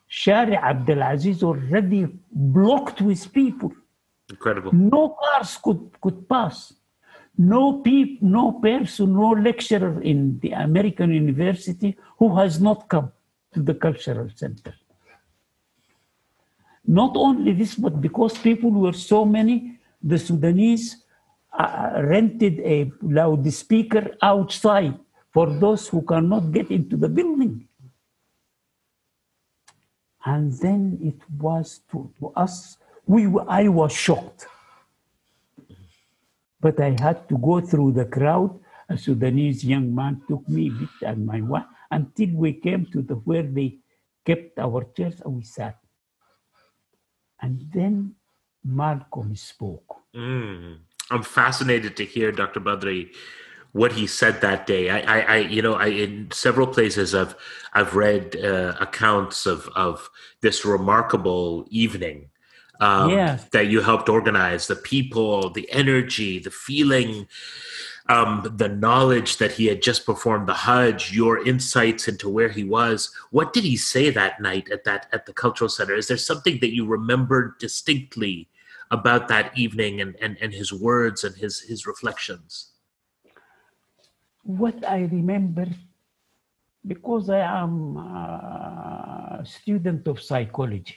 [SPEAKER 2] Shari Abdul-Aziz already blocked with people.
[SPEAKER 1] Incredible.
[SPEAKER 2] No cars could pass. No person, no lecturer in the American University who has not come to the cultural center. Not only this, but because people were so many, the Sudanese rented a loudspeaker outside for those who cannot get into the building. And then it was to us, I was shocked. But I had to go through the crowd. A Sudanese young man took me and my wife until we came to where they kept our chairs and we sat. And then Malcolm spoke.
[SPEAKER 1] I'm fascinated to hear, Dr. Badri, what he said that day. I in several places I've read accounts of this remarkable evening
[SPEAKER 2] Yes.
[SPEAKER 1] that you helped organize, the people, the energy, the feeling, the knowledge that he had just performed the Hajj, your insights into where he was. What did he say that night at the cultural center? Is there something that you remember distinctly about that evening and his words and his reflections?
[SPEAKER 2] What I remember, because I am a student of psychology,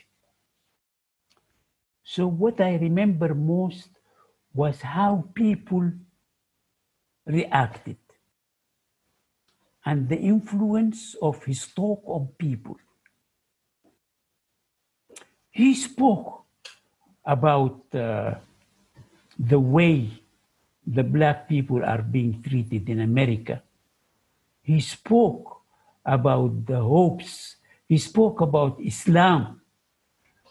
[SPEAKER 2] so what I remember most was how people reacted and the influence of his talk on people. He spoke about the way the black people are being treated in America. He spoke about the hopes. He spoke about Islam.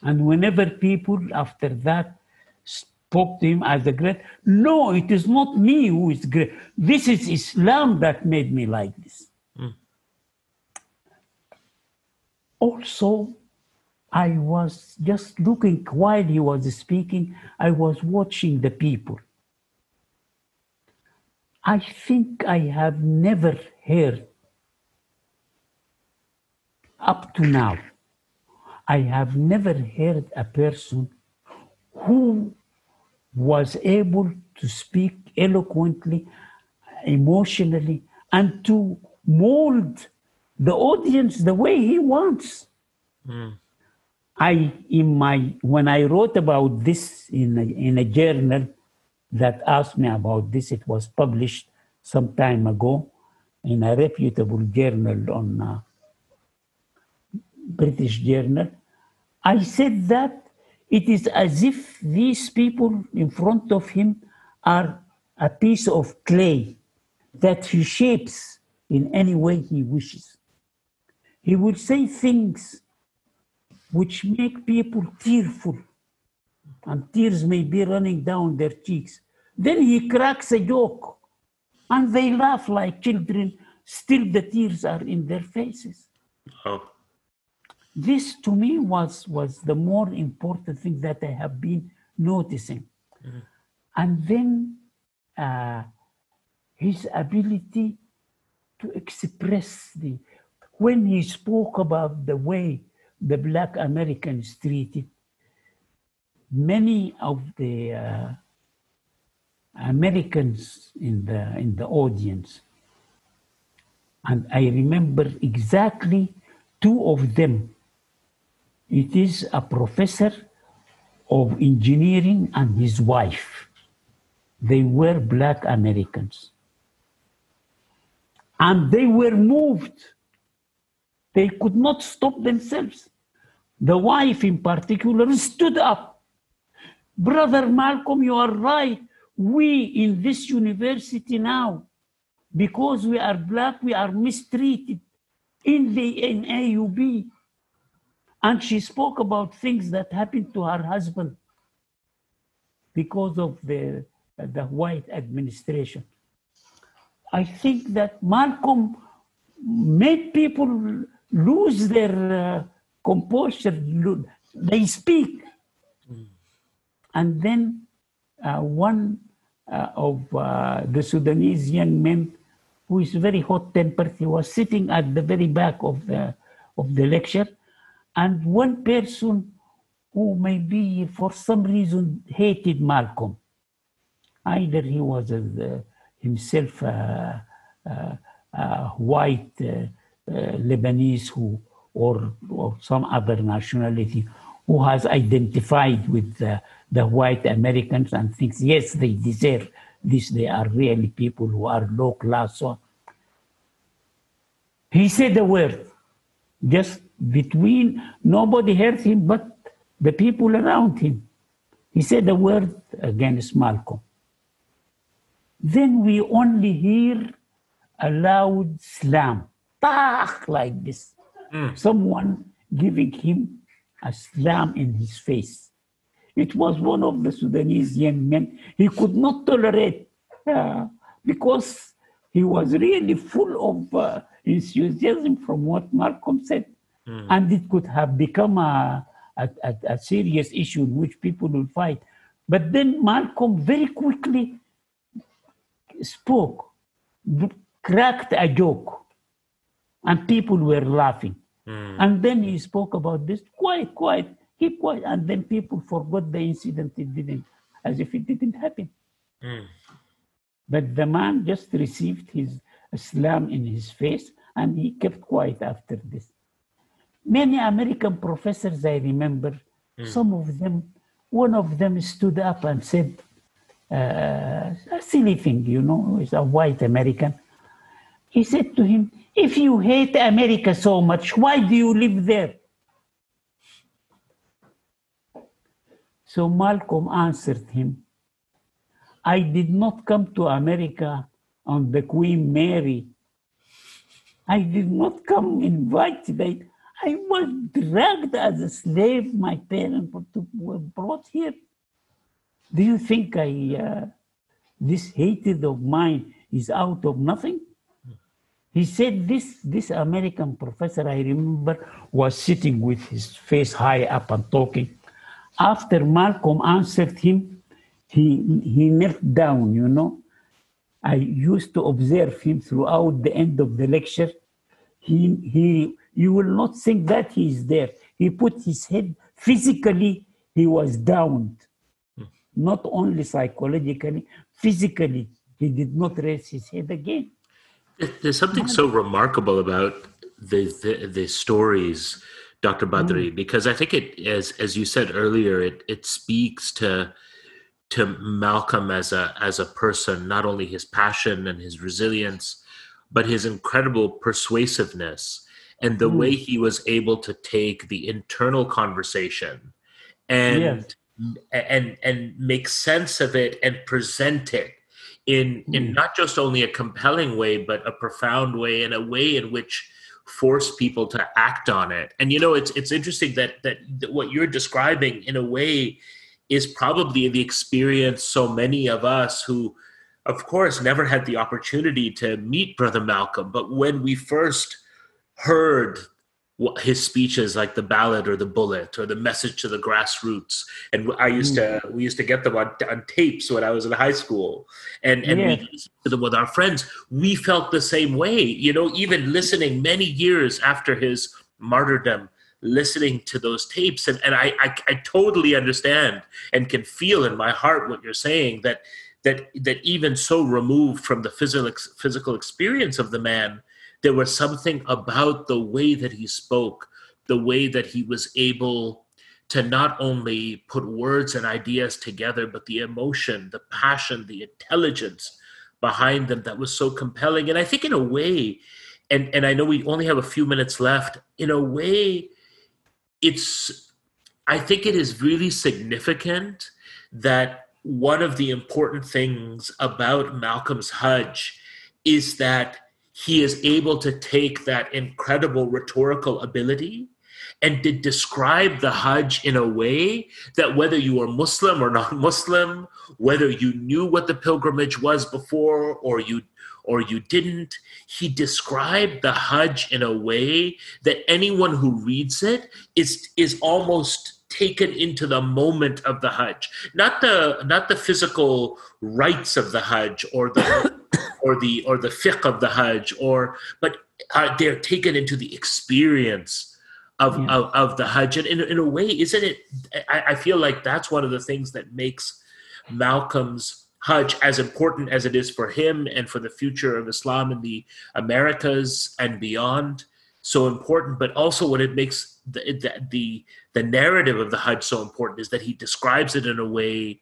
[SPEAKER 2] And whenever people after that spoke to him as a great, no, it is not me who is great. This is Islam that made me like this. Also, I was just looking while he was speaking, I was watching the people. I think I have never heard up to now, I have never heard a person who was able to speak eloquently, emotionally, and to mold the audience the way he wants. When I wrote about this in a journal that asked me about this, it was published some time ago in a reputable journal on British journal. I said that it is as if these people in front of him are a piece of clay that he shapes in any way he wishes. He will say things which make people tearful, and tears may be running down their cheeks. Then he cracks a joke, and they laugh like children. Still, the tears are in their faces.
[SPEAKER 1] Oh.
[SPEAKER 2] This, to me, was the more important thing that I have been noticing. And then his ability to express when he spoke about the way the Black Americans treated, many of the Americans in the audience, and I remember exactly two of them. It is a professor of engineering and his wife. They were Black Americans. And they were moved. They could not stop themselves. The wife in particular stood up. Brother Malcolm, you are right. We in this university now, because we are Black, we are mistreated in AUB. And she spoke about things that happened to her husband because of the white administration. I think that Malcolm made people lose their composure. They speak. And then one of the Sudanese young men, who is very hot-tempered, he was sitting at the very back of the lecture. And one person who maybe for some reason hated Malcolm, either he was himself a white Lebanese or some other nationality who has identified with the white Americans and thinks, yes, they deserve this. They are really people who are low class. So he said a word, just between, nobody heard him but the people around him. He said a word against Malcolm. Then we only hear a loud slam, like this. Someone giving him a slam in his face. It was one of the Sudanese young men. He could not tolerate because he was really full of enthusiasm from what Malcolm said. And it could have become a a serious issue in which people will fight. But then Malcolm very quickly spoke, cracked a joke, and people were laughing. And then he spoke about this quiet, keep quiet, and then people forgot the incident. It didn't, as if it didn't happen. But the man just received his slam in his face, and he kept quiet after this. Many American professors, I remember, some of them, one of them stood up and said, a silly thing, he's a white American. He said to him, if you hate America so much, why do you live there? So Malcolm answered him, I did not come to America on the Queen Mary. I did not come invited. I was dragged as a slave. My parents were brought here. Do you think this hatred of mine is out of nothing? He said this American professor, I remember, was sitting with his face high up and talking. After Malcolm answered him, he knelt down, I used to observe him throughout the end of the lecture. You will not think that he is there. He put his head, physically, he was downed. Not only psychologically, physically, he did not raise his head again.
[SPEAKER 1] There's something so remarkable about the stories, Dr. Badri, because I think it, as you said earlier, it speaks to Malcolm as a person, not only his passion and his resilience, but his incredible persuasiveness and the way he was able to take the internal conversation and make sense of it and present it in not just only a compelling way, but a profound way, and a way in which forced people to act on it. And it's interesting that what you're describing in a way is probably the experience so many of us who, of course, never had the opportunity to meet Brother Malcolm, but when we first heard his speeches, like the ballad or the bullet or the message to the grassroots, and we used to get them on tapes when I was in high school, and we listened to them with our friends. We felt the same way, even listening many years after his martyrdom, listening to those tapes, and I totally understand and can feel in my heart what you're saying, that even so removed from the physical experience of the man, there was something about the way that he spoke, the way that he was able to not only put words and ideas together, but the emotion, the passion, the intelligence behind them that was so compelling. And I think in a way, and I know we only have a few minutes left, in a way, I think it is really significant that one of the important things about Malcolm's Hajj is that he is able to take that incredible rhetorical ability and to describe the Hajj in a way that whether you were Muslim or non-Muslim, whether you knew what the pilgrimage was before or you didn't, he described the Hajj in a way that anyone who reads it is almost taken into the moment of the Hajj, not the physical rites of the Hajj or the fiqh of the Hajj, but they're taken into the experience of the Hajj. And in a way, isn't it? I feel like that's one of the things that makes Malcolm's Hajj as important as it is for him and for the future of Islam in the Americas and beyond so important. But also, what it makes the narrative of the Hajj so important is that he describes it in a way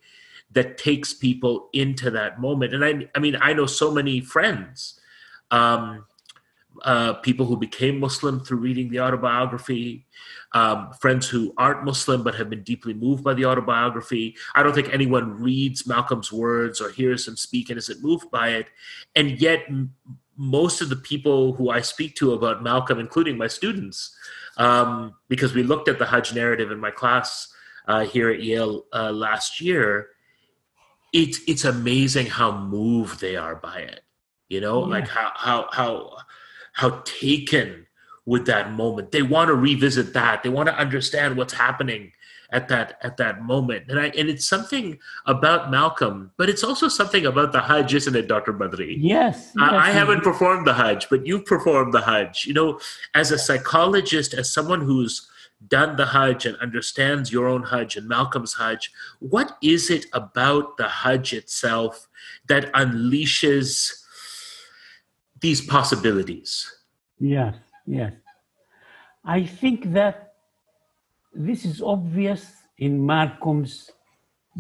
[SPEAKER 1] that takes people into that moment. And I mean, I know so many friends, people who became Muslim through reading the autobiography, friends who aren't Muslim but have been deeply moved by the autobiography. I don't think anyone reads Malcolm's words or hears him speak and isn't moved by it. And yet most of the people who I speak to about Malcolm, including my students, because we looked at the Hajj narrative in my class here at Yale last year, it's amazing how moved they are by it, like how taken with that moment. They want to revisit that. They want to understand what's happening at that moment. And it's something about Malcolm, but it's also something about the Hajj, isn't it, Dr. Badri?
[SPEAKER 2] Yes,
[SPEAKER 1] I
[SPEAKER 2] yes.
[SPEAKER 1] haven't performed the Hajj, but you've performed the Hajj. As a psychologist, as someone who's done the Hajj and understands your own Hajj and Malcolm's Hajj, what is it about the Hajj itself that unleashes these possibilities?
[SPEAKER 2] Yes, yes. I think that this is obvious in Malcolm's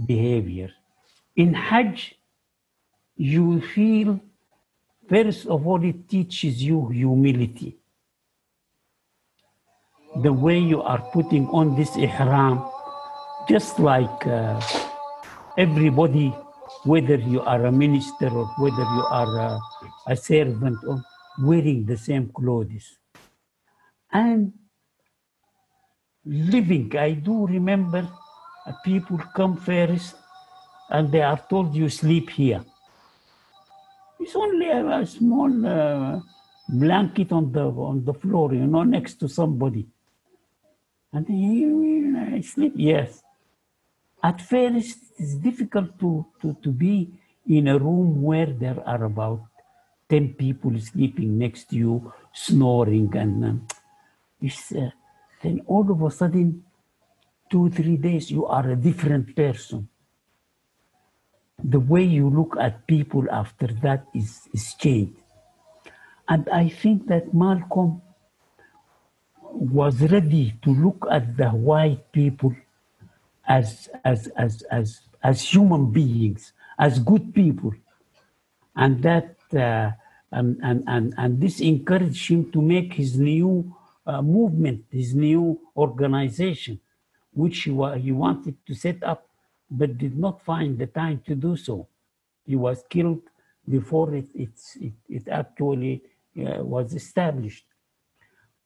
[SPEAKER 2] behavior. In Hajj, you feel, first of all, it teaches you humility. The way you are putting on this ihram, just like everybody, whether you are a minister or whether you are a servant, or wearing the same clothes. And living, I do remember people come first and they are told you sleep here. It's only a small blanket on the floor, next to somebody. And I sleep, yes. At first, it's difficult to be in a room where there are about 10 people sleeping next to you, snoring, and then all of a sudden, 2-3 days, you are a different person. The way you look at people after that is changed. And I think that Malcolm was ready to look at the white people as human beings, as good people. And that and this encouraged him to make his new movement, his new organization, which he wanted to set up, but did not find the time to do so. He was killed before it actually was established.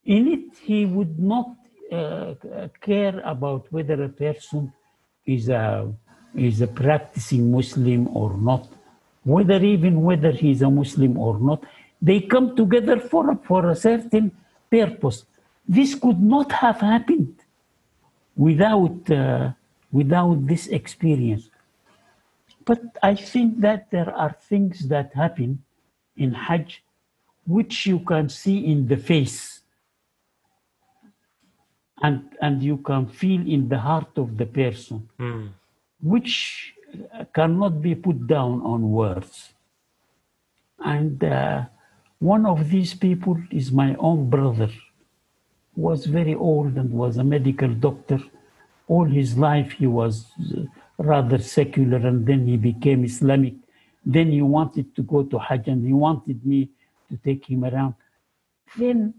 [SPEAKER 2] In it, he would not care about whether a person is a practicing Muslim or not, whether he's a Muslim or not. They come together for a certain purpose. This could not have happened without this experience. But I think that there are things that happen in Hajj which you can see in the face and you can feel in the heart of the person, which cannot be put down on words. And one of these people is my own brother, who was very old and was a medical doctor. All his life he was rather secular, and then he became Islamic. Then he wanted to go to Hajj, and he wanted me to take him around. Then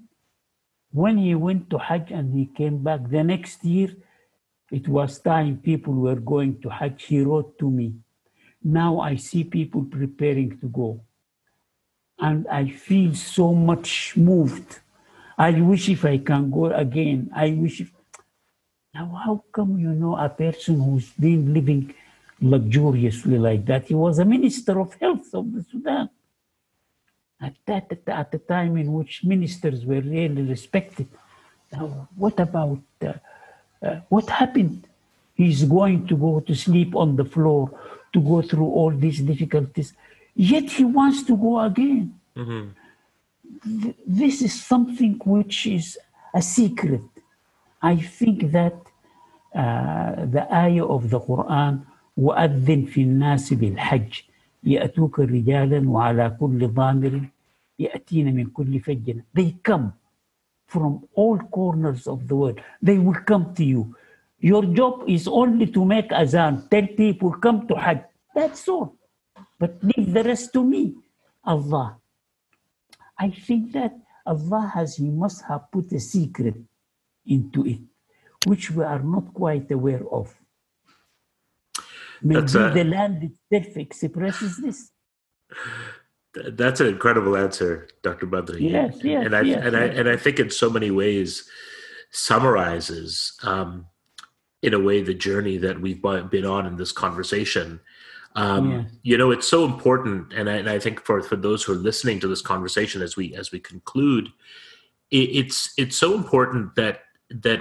[SPEAKER 2] when he went to Hajj and he came back the next year, it was time people were going to Hajj. He wrote to me, "Now I see people preparing to go. And I feel so much moved. I wish if I can go again. I wish if..." Now, how come a person who's been living luxuriously like that? He was a minister of health of the Sudan. At the time in which ministers were really respected. Now, what about, what happened? He's going to go to sleep on the floor, to go through all these difficulties, yet he wants to go again. Mm-hmm. This is something which is a secret. I think that the ayah of the Quran, وَأَذِّنْ فِي النَّاسِ بِالْحَجِّ يَأْتُوكَ رِجَالًا وَعَلَى كُلِّ ضَامِرٍ يَأْتِينَ مِنْ كُلِّ فَجٍّ. They come from all corners of the world. They will come to you. Your job is only to make azan, tell people, come to Hajj. That's all. But leave the rest to me, Allah. I think that Allah He must have put a secret into it, which we are not quite aware of. Maybe the land itself expresses this.
[SPEAKER 1] That's an incredible answer, Dr. Badri.
[SPEAKER 2] Yes, yes,
[SPEAKER 1] and I think in so many ways summarizes, in a way, the journey that we've been on in this conversation. It's so important, and I think for those who are listening to this conversation as we conclude, it's so important that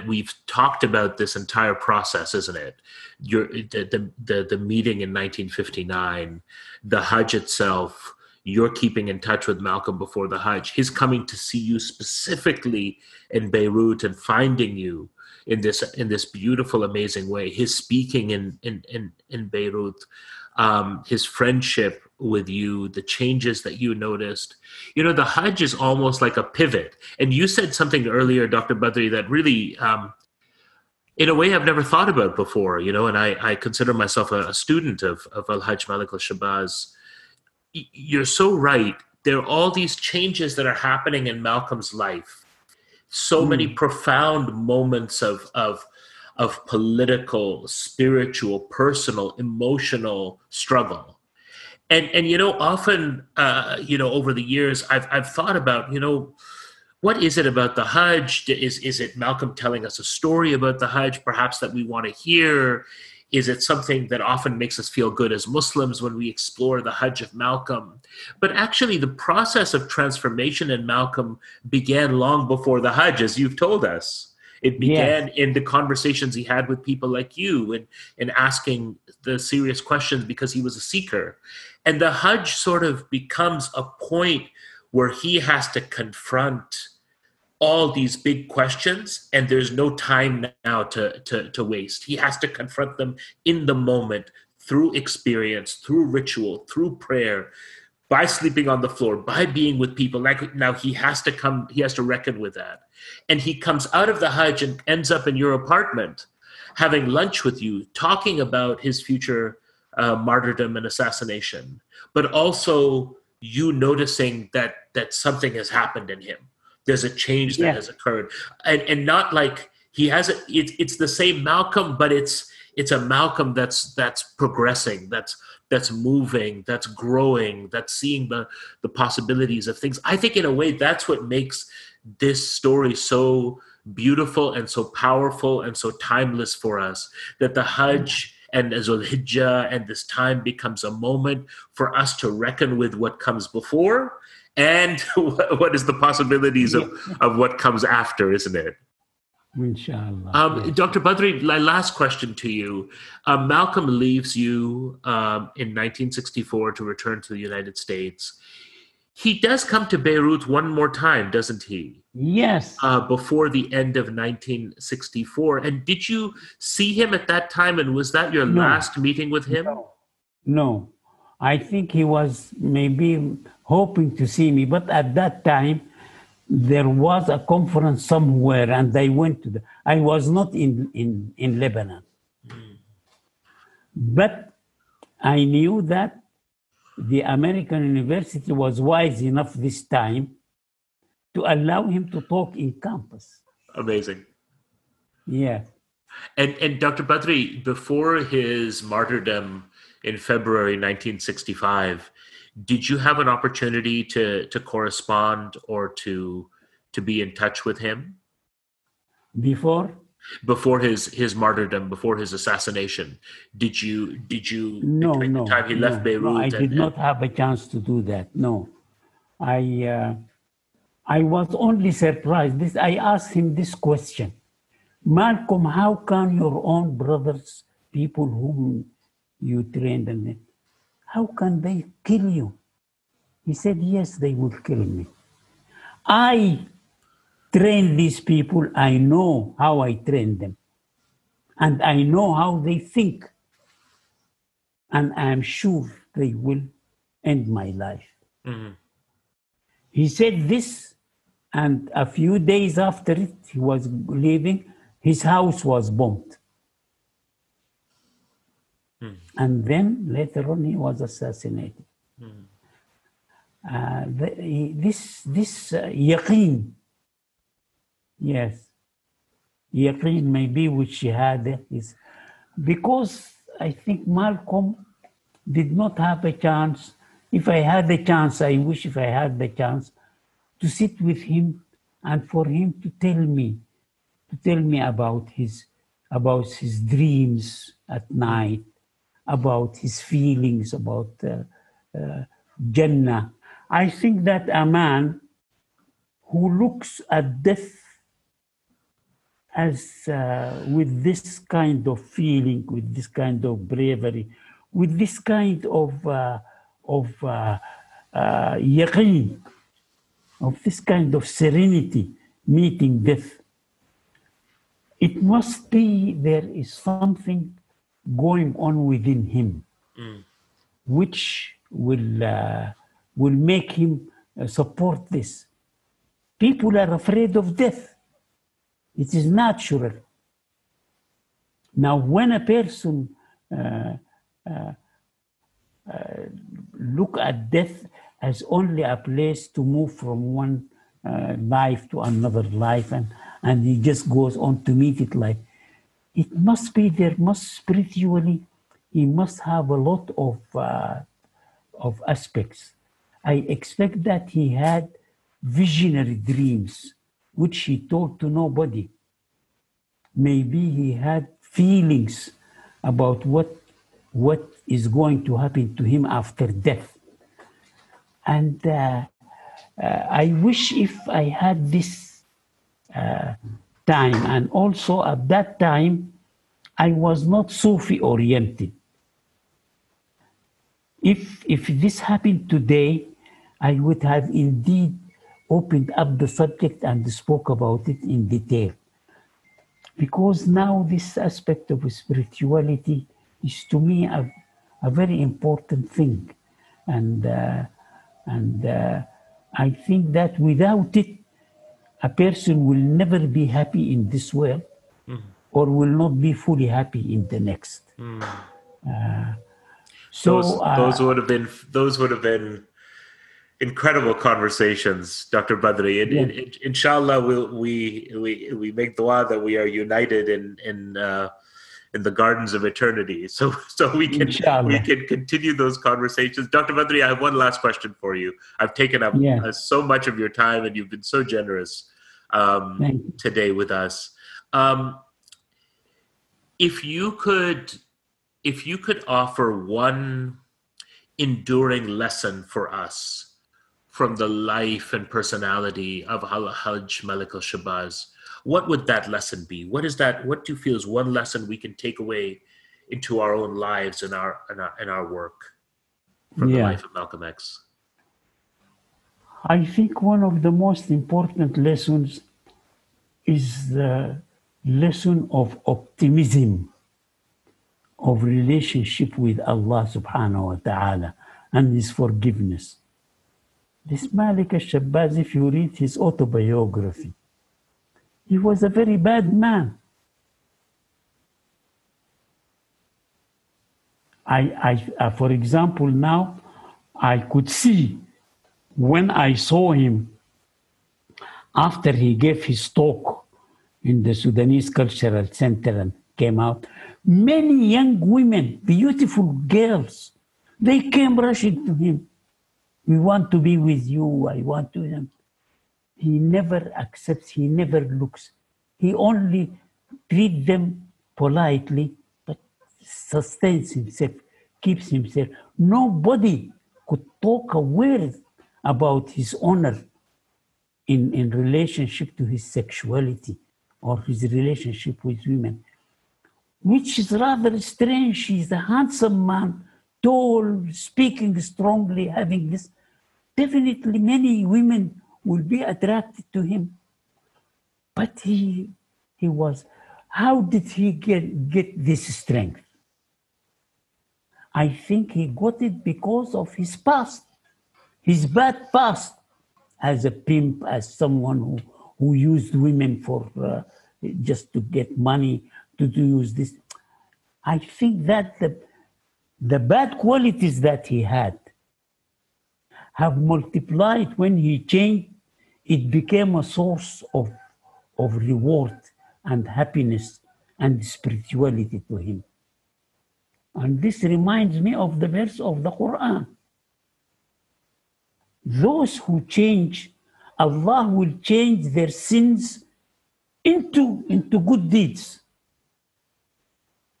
[SPEAKER 1] we've talked about this entire process, isn't it? The meeting in 1959, the Hajj itself, you're keeping in touch with Malcolm before the Hajj, his coming to see you specifically in Beirut and finding you in this beautiful, amazing way, his speaking in Beirut, his friendship with you, the changes that you noticed. The Hajj is almost like a pivot. And you said something earlier, Dr. Badri, that really, in a way, I've never thought about before, and I consider myself a student of Al-Hajj Malik al-Shabazz. You're so right. There are all these changes that are happening in Malcolm's life. So many profound moments of political, spiritual, personal, emotional struggle. And often, over the years, I've thought about, what is it about the Hajj? Is it Malcolm telling us a story about the Hajj, perhaps that we want to hear? Is it something that often makes us feel good as Muslims when we explore the Hajj of Malcolm? But actually, the process of transformation in Malcolm began long before the Hajj, as you've told us. It began in the conversations he had with people like you and asking the serious questions because he was a seeker. And the Hajj sort of becomes a point where he has to confront all these big questions, and there's no time now to waste. He has to confront them in the moment, through experience, through ritual, through prayer, by sleeping on the floor, by being with people. Like now he has to reckon with that. And he comes out of the Hajj and ends up in your apartment, having lunch with you, talking about his future martyrdom and assassination, but also you noticing that something has happened in him. There's a change that has occurred, and not like he has it's the same Malcolm, but it's a Malcolm that's progressing, that's moving, that's growing, that's seeing the possibilities of things. I think in a way that's what makes this story so beautiful and so powerful and so timeless for us, that the Hajj and Dhul Hijjah and this time becomes a moment for us to reckon with what comes before and what is the possibilities of what comes after, isn't it?
[SPEAKER 2] Inshallah.
[SPEAKER 1] Dr. Badri, my last question to you. Malcolm leaves you in 1964 to return to the United States. He does come to Beirut one more time, doesn't he?
[SPEAKER 2] Yes.
[SPEAKER 1] Before the end of 1964. And did you see him at that time? And was that your last meeting with him?
[SPEAKER 2] No. I think he was maybe hoping to see me. But at that time, there was a conference somewhere and I went to I was not in Lebanon. But I knew that the American University was wise enough this time to allow him to talk in campus.
[SPEAKER 1] Amazing.
[SPEAKER 2] Yeah.
[SPEAKER 1] And Dr. Badri, before his martyrdom in February 1965, did you have an opportunity to correspond or to be in touch with him? Before his martyrdom, before his assassination, did you
[SPEAKER 2] No,
[SPEAKER 1] the time he left Beirut?
[SPEAKER 2] No, I did not have a chance to do that. No, I was only surprised. I asked him this question, Malcolm, how can your own brothers, people whom you trained, and how can they kill you? He said, yes, they will kill me. I train these people. I know how I train them. And I know how they think. And I am sure they will end my life.
[SPEAKER 1] Mm-hmm.
[SPEAKER 2] He said this, and a few days after it, he was leaving, his house was bombed. Mm-hmm. And then later on, he was assassinated. Mm-hmm. This yaqeen, yes, yaqeen maybe which he had is because I think Malcolm did not have a chance. If I had the chance, I wish if I had the chance to sit with him and for him to tell me about his dreams at night, about his feelings, about Jannah. I think that a man who looks at death as with this kind of feeling, with this kind of bravery, with this kind of yaqeen, of this kind of serenity, meeting death. It must be there is something going on within him, which will make him support this. People are afraid of death. It is natural. Now, when a person look at death as only a place to move from one life to another life, and he just goes on to meet it like, it must be, there must spiritually, he must have a lot of aspects. I expect that he had visionary dreams, which he told to nobody. Maybe he had feelings about what is going to happen to him after death. And I wish if I had this time, and also at that time, I was not Sufi oriented. If this happened today, I would have indeed opened up the subject and spoke about it in detail. Because now this aspect of spirituality is to me a very important thing. And I think that without it, a person will never be happy in this world, or will not be fully happy in the next.
[SPEAKER 1] Those would have been incredible conversations, Dr. Badri. Inshallah, we make dua that we are united in the gardens of eternity, so we can continue those conversations. Dr. Badri, I have one last question for you. I've taken up so much of your time, and you've been so generous today with us. If you could offer one enduring lesson for us from the life and personality of Al-Hajj Malik al-Shabazz, what would that lesson be? What is that? What do you feel is one lesson we can take away into our own lives and our work from the life of Malcolm X?
[SPEAKER 2] I think one of the most important lessons is the lesson of optimism, of relationship with Allah subhanahu wa ta'ala and His forgiveness. This Malik al-Shabazz, if you read his autobiography, he was a very bad man. For example, now I could see when I saw him after he gave his talk in the Sudanese Cultural Center and came out, many young women, beautiful girls, they came rushing to him. We want to be with you. I want to. He never accepts. He never looks. He only treats them politely, but sustains himself, keeps himself. Nobody could talk a word about his honor in relationship to his sexuality or his relationship with women, which is rather strange. He's a handsome man, tall, speaking strongly, having this. Definitely many women will be attracted to him. But he was, how did he get this strength? I think he got it because of his past, his bad past as a pimp, as someone who used women for just to get money, to use this. I think that the bad qualities that he had have multiplied when he changed. It became a source of reward and happiness and spirituality to him. And this reminds me of the verse of the Quran. Those who change, Allah will change their sins into good deeds.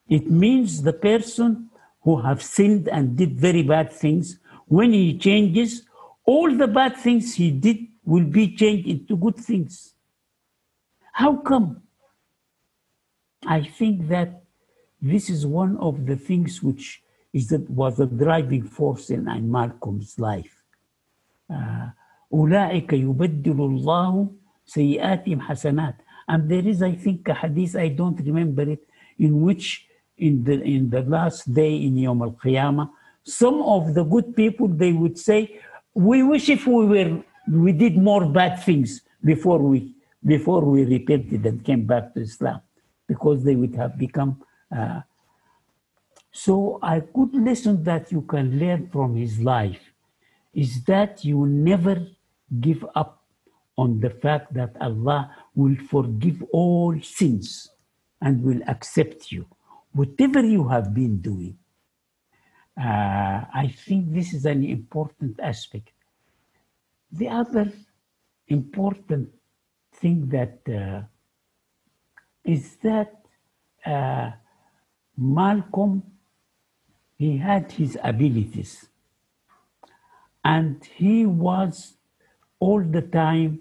[SPEAKER 2] It means the person who have sinned and did very bad things, when he changes, all the bad things he did will be changed into good things. How come? I think that this is one of the things which was a driving force in Malcolm's life. أولئك يبدل الله سيئاتهم حسنات. And there is, I think, a hadith, I don't remember it, in which in the last day in Yawm al-Qiyamah, some of the good people, they would say, we wish if we did more bad things before we repented and came back to Islam, because they would have become. So a good lesson that you can learn from his life is that you never give up on the fact that Allah will forgive all sins and will accept you, whatever you have been doing. I think this is an important aspect. The other important thing that is that Malcolm, he had his abilities, and he was all the time,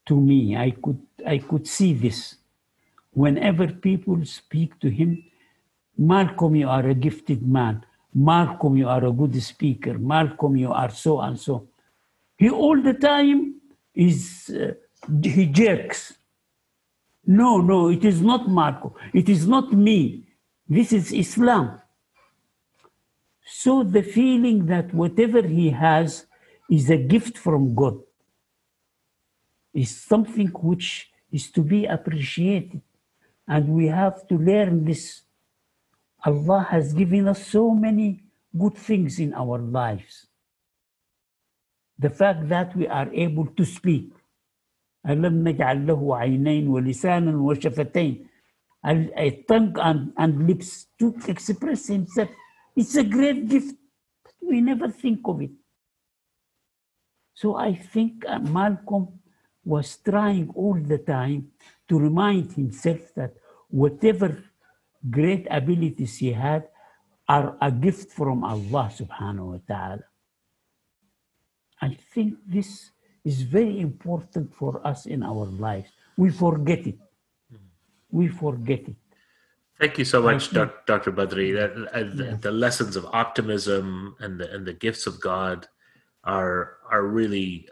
[SPEAKER 2] to me, I could see this. Whenever people speak to him, Malcolm, you are a gifted man. Malcolm, you are a good speaker. Malcolm, you are so and so. He all the time he jerks. No, it is not Malcolm. It is not me. This is Islam. So the feeling that whatever he has is a gift from God is something which is to be appreciated. And we have to learn this. Allah has given us so many good things in our lives. The fact that we are able to speak. أَلَمْ نَجْعَلْ لَهُ عَيْنَيْن وَلِسَانًا وَشَفَتَيْن. A tongue and lips to express himself. It's a great gift, but we never think of it. So I think Malcolm was trying all the time to remind himself that whatever great abilities he had are a gift from Allah subhanahu wa ta'ala. I think this is very important for us in our lives. We forget it. We forget it.
[SPEAKER 1] Thank you so much, Dr. Badri. The lessons of optimism and the gifts of God are really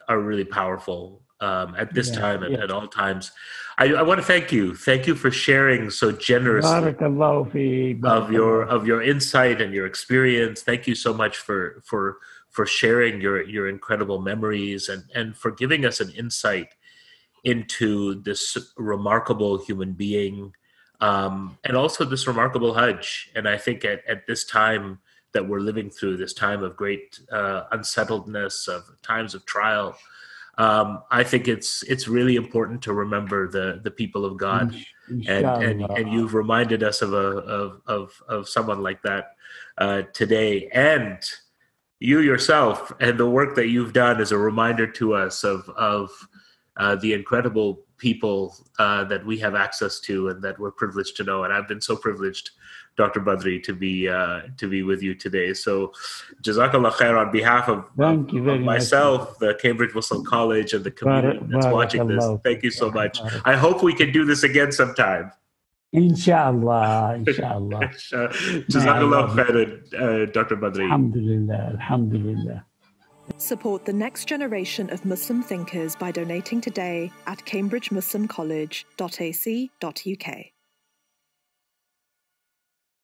[SPEAKER 1] powerful at this time and at all times. I want to thank you. Thank you for sharing so generously of your insight and your experience. Thank you so much for sharing your incredible memories and for giving us an insight into this remarkable human being. And also this remarkable Hajj. And I think at this time that we're living through, this time of great unsettledness, of times of trial, I think it's really important to remember the people of God. And you've reminded us of someone like that today. And you yourself and the work that you've done is a reminder to us of the incredible people that we have access to and that we're privileged to know. And I've been so privileged, Dr. Badri, to be with you today. So Jazakallah khair on behalf of myself, the Cambridge Muslim College, and the community that's watching this. Thank you so much. I hope we can do this again sometime.
[SPEAKER 2] Inshallah.
[SPEAKER 1] Jazakallah khair, Dr. Badri.
[SPEAKER 2] Alhamdulillah.
[SPEAKER 3] Support the next generation of Muslim thinkers by donating today at cambridgemuslimcollege.ac.uk.